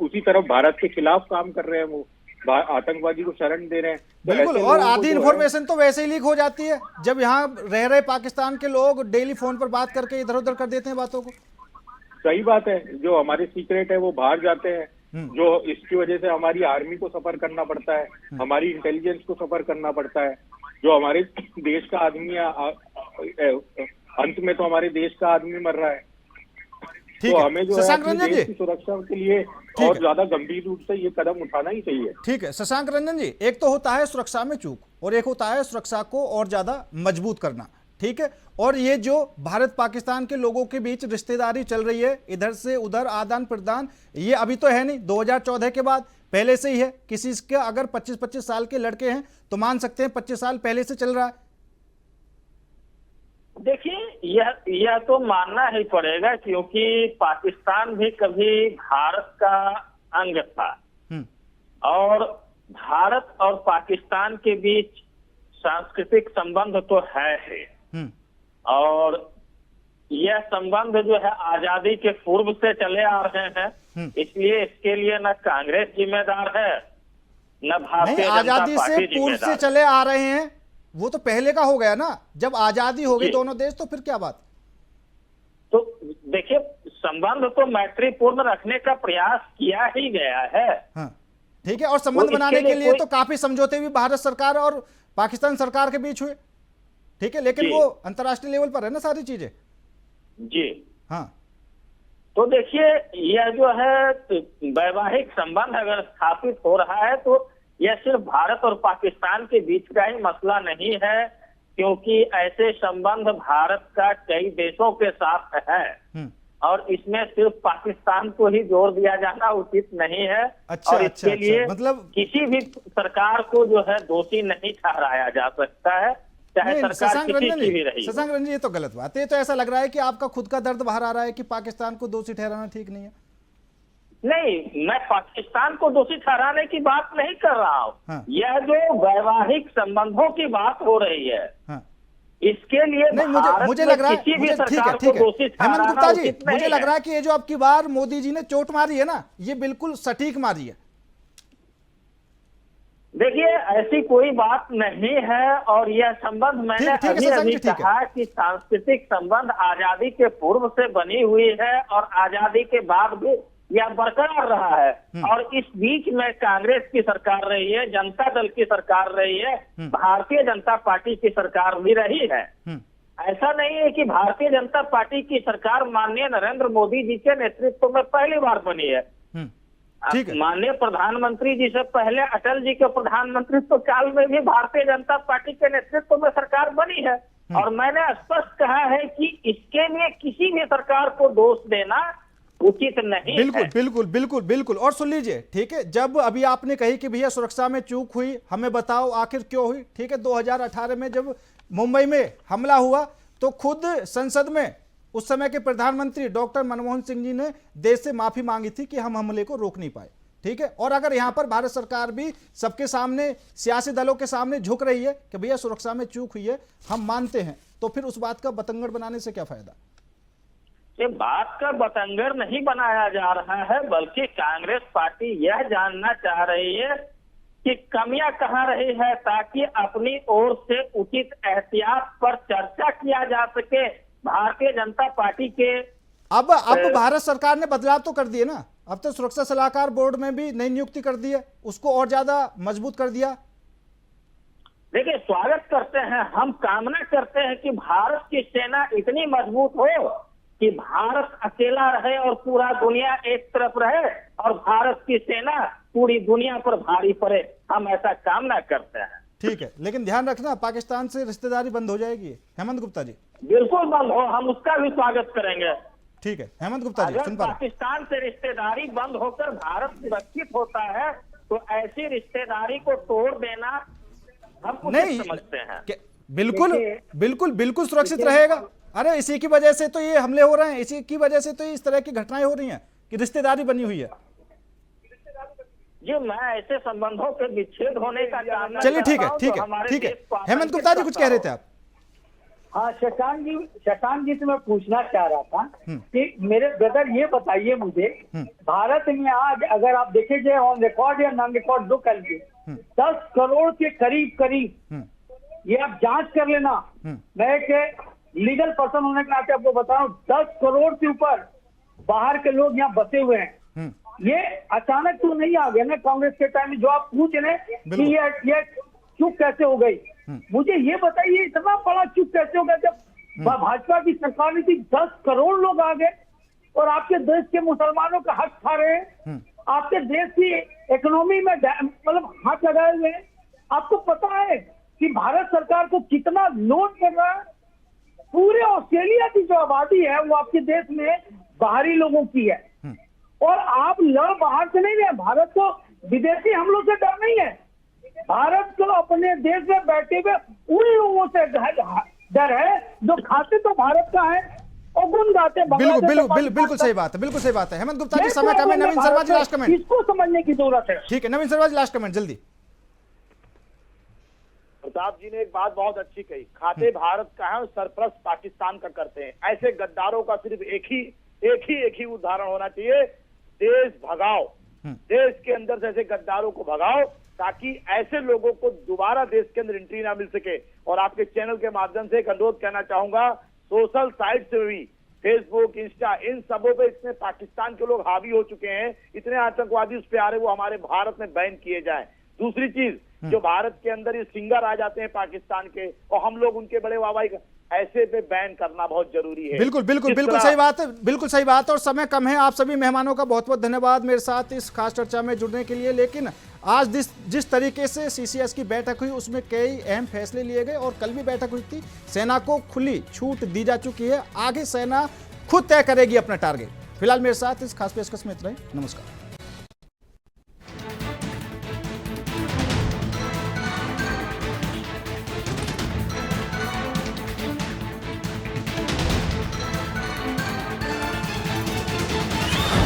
उसी तरफ भारत के खिलाफ काम कर रहे हैं, वो आतंकवादी को शरण दे रहे हैं। बिल्कुल, और आधी इन्फॉर्मेशन तो वैसे ही लीक हो जाती है जब यहाँ रह रहे पाकिस्तान के लोग डेली फोन पर बात करके इधर उधर कर देते हैं बातों को। सही बात है, जो हमारे सीक्रेट है वो बाहर जाते हैं, जो इसकी वजह से हमारी आर्मी को सफर करना पड़ता है, हमारी इंटेलिजेंस को सफर करना पड़ता है, जो हमारे देश का आदमी अंत में तो हमारे देश का आदमी मर रहा है। तो हमें जो है अपने देश की सुरक्षा के लिए और ज्यादा गंभीर रूप से ये कदम उठाना ही चाहिए। ठीक है शशांक रंजन जी, एक तो होता है सुरक्षा में चूक और एक होता है सुरक्षा को और ज्यादा मजबूत करना, ठीक है। और ये जो भारत पाकिस्तान के लोगों के बीच रिश्तेदारी चल रही है, इधर से उधर आदान प्रदान, ये अभी तो है नहीं, 2014 के बाद पहले से ही है। किसी के अगर 25-25 साल के लड़के हैं तो मान सकते हैं 25 साल पहले से चल रहा है। देखिए यह तो मानना ही पड़ेगा, क्योंकि पाकिस्तान भी कभी भारत का अंग था और भारत और पाकिस्तान के बीच सांस्कृतिक संबंध तो है ही, और यह संबंध जो है आजादी के पूर्व से चले आ रहे हैं, इसलिए इसके लिए न कांग्रेस जिम्मेदार है न भारतीय जनता पार्टी जिम्मेदार। आजादी से पूर्व से चले आ रहे हैं, वो तो पहले का हो गया ना, जब आजादी होगी दोनों देश तो फिर क्या बात। तो देखिए संबंध तो मैत्रीपूर्ण रखने का प्रयास किया ही गया है। हाँ, ठीक है, और संबंध बनाने के लिए तो काफी समझौते भी भारत सरकार और पाकिस्तान सरकार के बीच हुए, ठीक है, लेकिन वो अंतर्राष्ट्रीय लेवल पर है ना सारी चीजें। जी हाँ। तो देखिए, यह जो है वैवाहिक संबंध अगर स्थापित हो रहा है तो यह सिर्फ भारत और पाकिस्तान के बीच का ही मसला नहीं है, क्योंकि ऐसे संबंध भारत का कई देशों के साथ है और इसमें सिर्फ पाकिस्तान को ही जोड़ दिया जाना उचित नहीं है। अच्छा, और इसके लिए मतलब किसी भी सरकार को जो है दोषी नहीं ठहराया जा सकता है, चाहे सरकार किसी की भी रही। शशांक रंजन, ये तो गलत बात है। ये तो ऐसा लग रहा है कि आपका खुद का दर्द बाहर आ रहा है कि पाकिस्तान को दोषी ठहराना ठीक नहीं है। नहीं, मैं पाकिस्तान को दोषी ठहराने की बात नहीं कर रहा हूँ। हाँ। यह जो वैवाहिक संबंधों की बात हो रही है, हाँ। इसके लिए नहीं, मुझे लग रहा है, ठीक है, ठीक है हेमंत गुप्ता जी, मुझे लग रहा है कि ये जो आपकी बार मोदी जी ने चोट मारी है ना, ये बिल्कुल सटीक मारी है। देखिए, ऐसी कोई बात नहीं है और यह संबंध मैंने अभी कहा कि सांस्कृतिक संबंध आजादी के पूर्व से बनी हुई है और आजादी के बाद भी यह बरकरार रहा है। और इस बीच में कांग्रेस की सरकार रही है, जनता दल की सरकार रही है, भारतीय जनता पार्टी की सरकार भी रही है। ऐसा नहीं है कि भारतीय जनता पार्टी की सरकार माननीय नरेंद्र मोदी जी के नेतृत्व में पहली बार बनी है। माननीय प्रधानमंत्री जी से पहले अटल जी के प्रधानमंत्रित्व काल में भी भारतीय जनता पार्टी के नेतृत्व में सरकार बनी है। और मैंने स्पष्ट कहा है कि इसके लिए किसी भी सरकार को दोष देना उचित नहीं बिल्कुल, है। बिल्कुल बिल्कुल बिल्कुल। और सुन लीजिए, ठीक है, जब अभी आपने कही कि भैया सुरक्षा में चूक हुई, हमें बताओ आखिर क्यों हुई। ठीक है, 2018 में जब मुंबई में हमला हुआ तो खुद संसद में उस समय के प्रधानमंत्री डॉक्टर मनमोहन सिंह जी ने देश से माफी मांगी थी कि हम हमले को रोक नहीं पाए। ठीक है, और अगर यहां पर भारत सरकार भी सबके सामने, सियासी दलों के सामने झुक रही है कि भैया सुरक्षा में चूक हुई है, हम मानते हैं, तो फिर उस बात का बतंगड़ बनाने से क्या फायदा। ये बात का बतंगर नहीं बनाया जा रहा है, बल्कि कांग्रेस पार्टी यह जानना चाह रही है कि कमियां कहां रही है, ताकि अपनी ओर से उचित एहतियात पर चर्चा किया जा सके। भारतीय जनता पार्टी के अब भारत सरकार ने बदलाव तो कर दिए ना, अब तो सुरक्षा सलाहकार बोर्ड में भी नई नियुक्ति कर दी है, उसको और ज्यादा मजबूत कर दिया। देखिए, स्वागत करते हैं, हम कामना करते हैं कि भारत की सेना इतनी मजबूत हो कि भारत अकेला रहे और पूरा दुनिया एक तरफ रहे और भारत की सेना पूरी दुनिया पर भारी पड़े। हम ऐसा कामना करते हैं। ठीक है, लेकिन ध्यान रखना पाकिस्तान से रिश्तेदारी बंद हो जाएगी। हेमंत गुप्ता जी, बिल्कुल बंद हो, हम उसका भी स्वागत करेंगे। ठीक है हेमंत गुप्ता जी, सुन पा रहे। पाकिस्तान से रिश्तेदारी बंद होकर भारत सुरक्षित होता है तो ऐसी रिश्तेदारी को तोड़ देना हम नहीं समझते हैं। बिल्कुल बिल्कुल बिल्कुल सुरक्षित रहेगा। अरे इसी की वजह से तो ये हमले हो रहे हैं, इसी की वजह से तो इस तरह की घटनाएं हो रही हैं कि रिश्तेदारी बनी हुई है। जी, मैं ऐसे संबंधों के विच्छेद होने का कारण, चलिए ठीक है, ठीक है, ठीक है। हेमंत गुप्ता जी कुछ कह रहे थे आप। हाँ, शशांक जी से मैं पूछना चाह रहा था कि मेरे ब्रदर ये बताइए मुझे, भारत में आज अगर आप देखेंगे ऑन रिकॉर्ड या नॉन रिकॉर्ड दो कर लीजिए, 10 करोड़ के करीब ये आप जांच कर लेना। मैं एक लीगल पर्सन होने के नाते आपको बता रहा हूँ, 10 करोड़ से ऊपर बाहर के लोग यहाँ बसे हुए हैं। ये अचानक तो नहीं आ गया ना कांग्रेस के टाइम में, जो आप पूछ रहे कि ये चूक कैसे हो गई। मुझे ये बताइए, इतना बड़ा चूक कैसे हो गया जब भाजपा की सरकार में थी, 10 करोड़ लोग आ गए और आपके देश के मुसलमानों का हक खा रहे हैं, आपके देश की इकोनॉमी में मतलब हाथ लगाए हुए हैं। आपको पता है कि भारत सरकार को कितना लोन कर रहा है। पूरे ऑस्ट्रेलिया की जो आबादी है वो आपके देश में बाहरी लोगों की है और आप लड़ बाहर से नहीं रहे। भारत को विदेशी हमलों से डर नहीं है, भारत को अपने देश में बैठे हुए उन लोगों से डर है जो खाते तो भारत का है और गुण गाते। बिल्कुल सही बात है, बिल्कुल सही बात है। हेमंत गुप्ता जी समय कम है, नवीन शर्मा जी लास्ट कमेंट। इसको समझने की जरूरत है। ठीक है, नवीन शर्मा जी लास्ट कमेंट जल्दी। प्रताप जी ने एक बात बहुत अच्छी कही, खाते भारत का है और सरप्लस पाकिस्तान का करते हैं। ऐसे गद्दारों का सिर्फ एक ही उदाहरण होना चाहिए, देश भगाओ, देश के अंदर से ऐसे गद्दारों को भगाओ ताकि ऐसे लोगों को दोबारा देश के अंदर एंट्री ना मिल सके। और आपके चैनल के माध्यम से एक अनुरोध कहना चाहूंगा, सोशल साइट से भी, फेसबुक, इंस्टा, इन सबों पे इतने पाकिस्तान के लोग हावी हो चुके हैं, इतने आतंकवादी उस पे आ रहे, वो हमारे भारत में बैन किए जाए। दूसरी चीज, जो भारत के अंदर ये सिंगर आ जाते हैं पाकिस्तान के और हम लोग उनके बड़े वाहवाही, ऐसे पे बैन करना बहुत जरूरी है। बिल्कुल बिल्कुल बिल्कुल सही बात है, बिल्कुल सही बात है। और समय कम है। आप सभी मेहमानों का बहुत बहुत धन्यवाद मेरे साथ इस खास चर्चा में जुड़ने के लिए। लेकिन आज जिस तरीके से सीसीएस की बैठक हुई उसमें कई अहम फैसले लिए गए और कल भी बैठक हुई थी। सेना को खुली छूट दी जा चुकी है, आगे सेना खुद तय करेगी अपना टारगेट। फिलहाल मेरे साथ इस खास पेशकश में इतना ही। नमस्कार।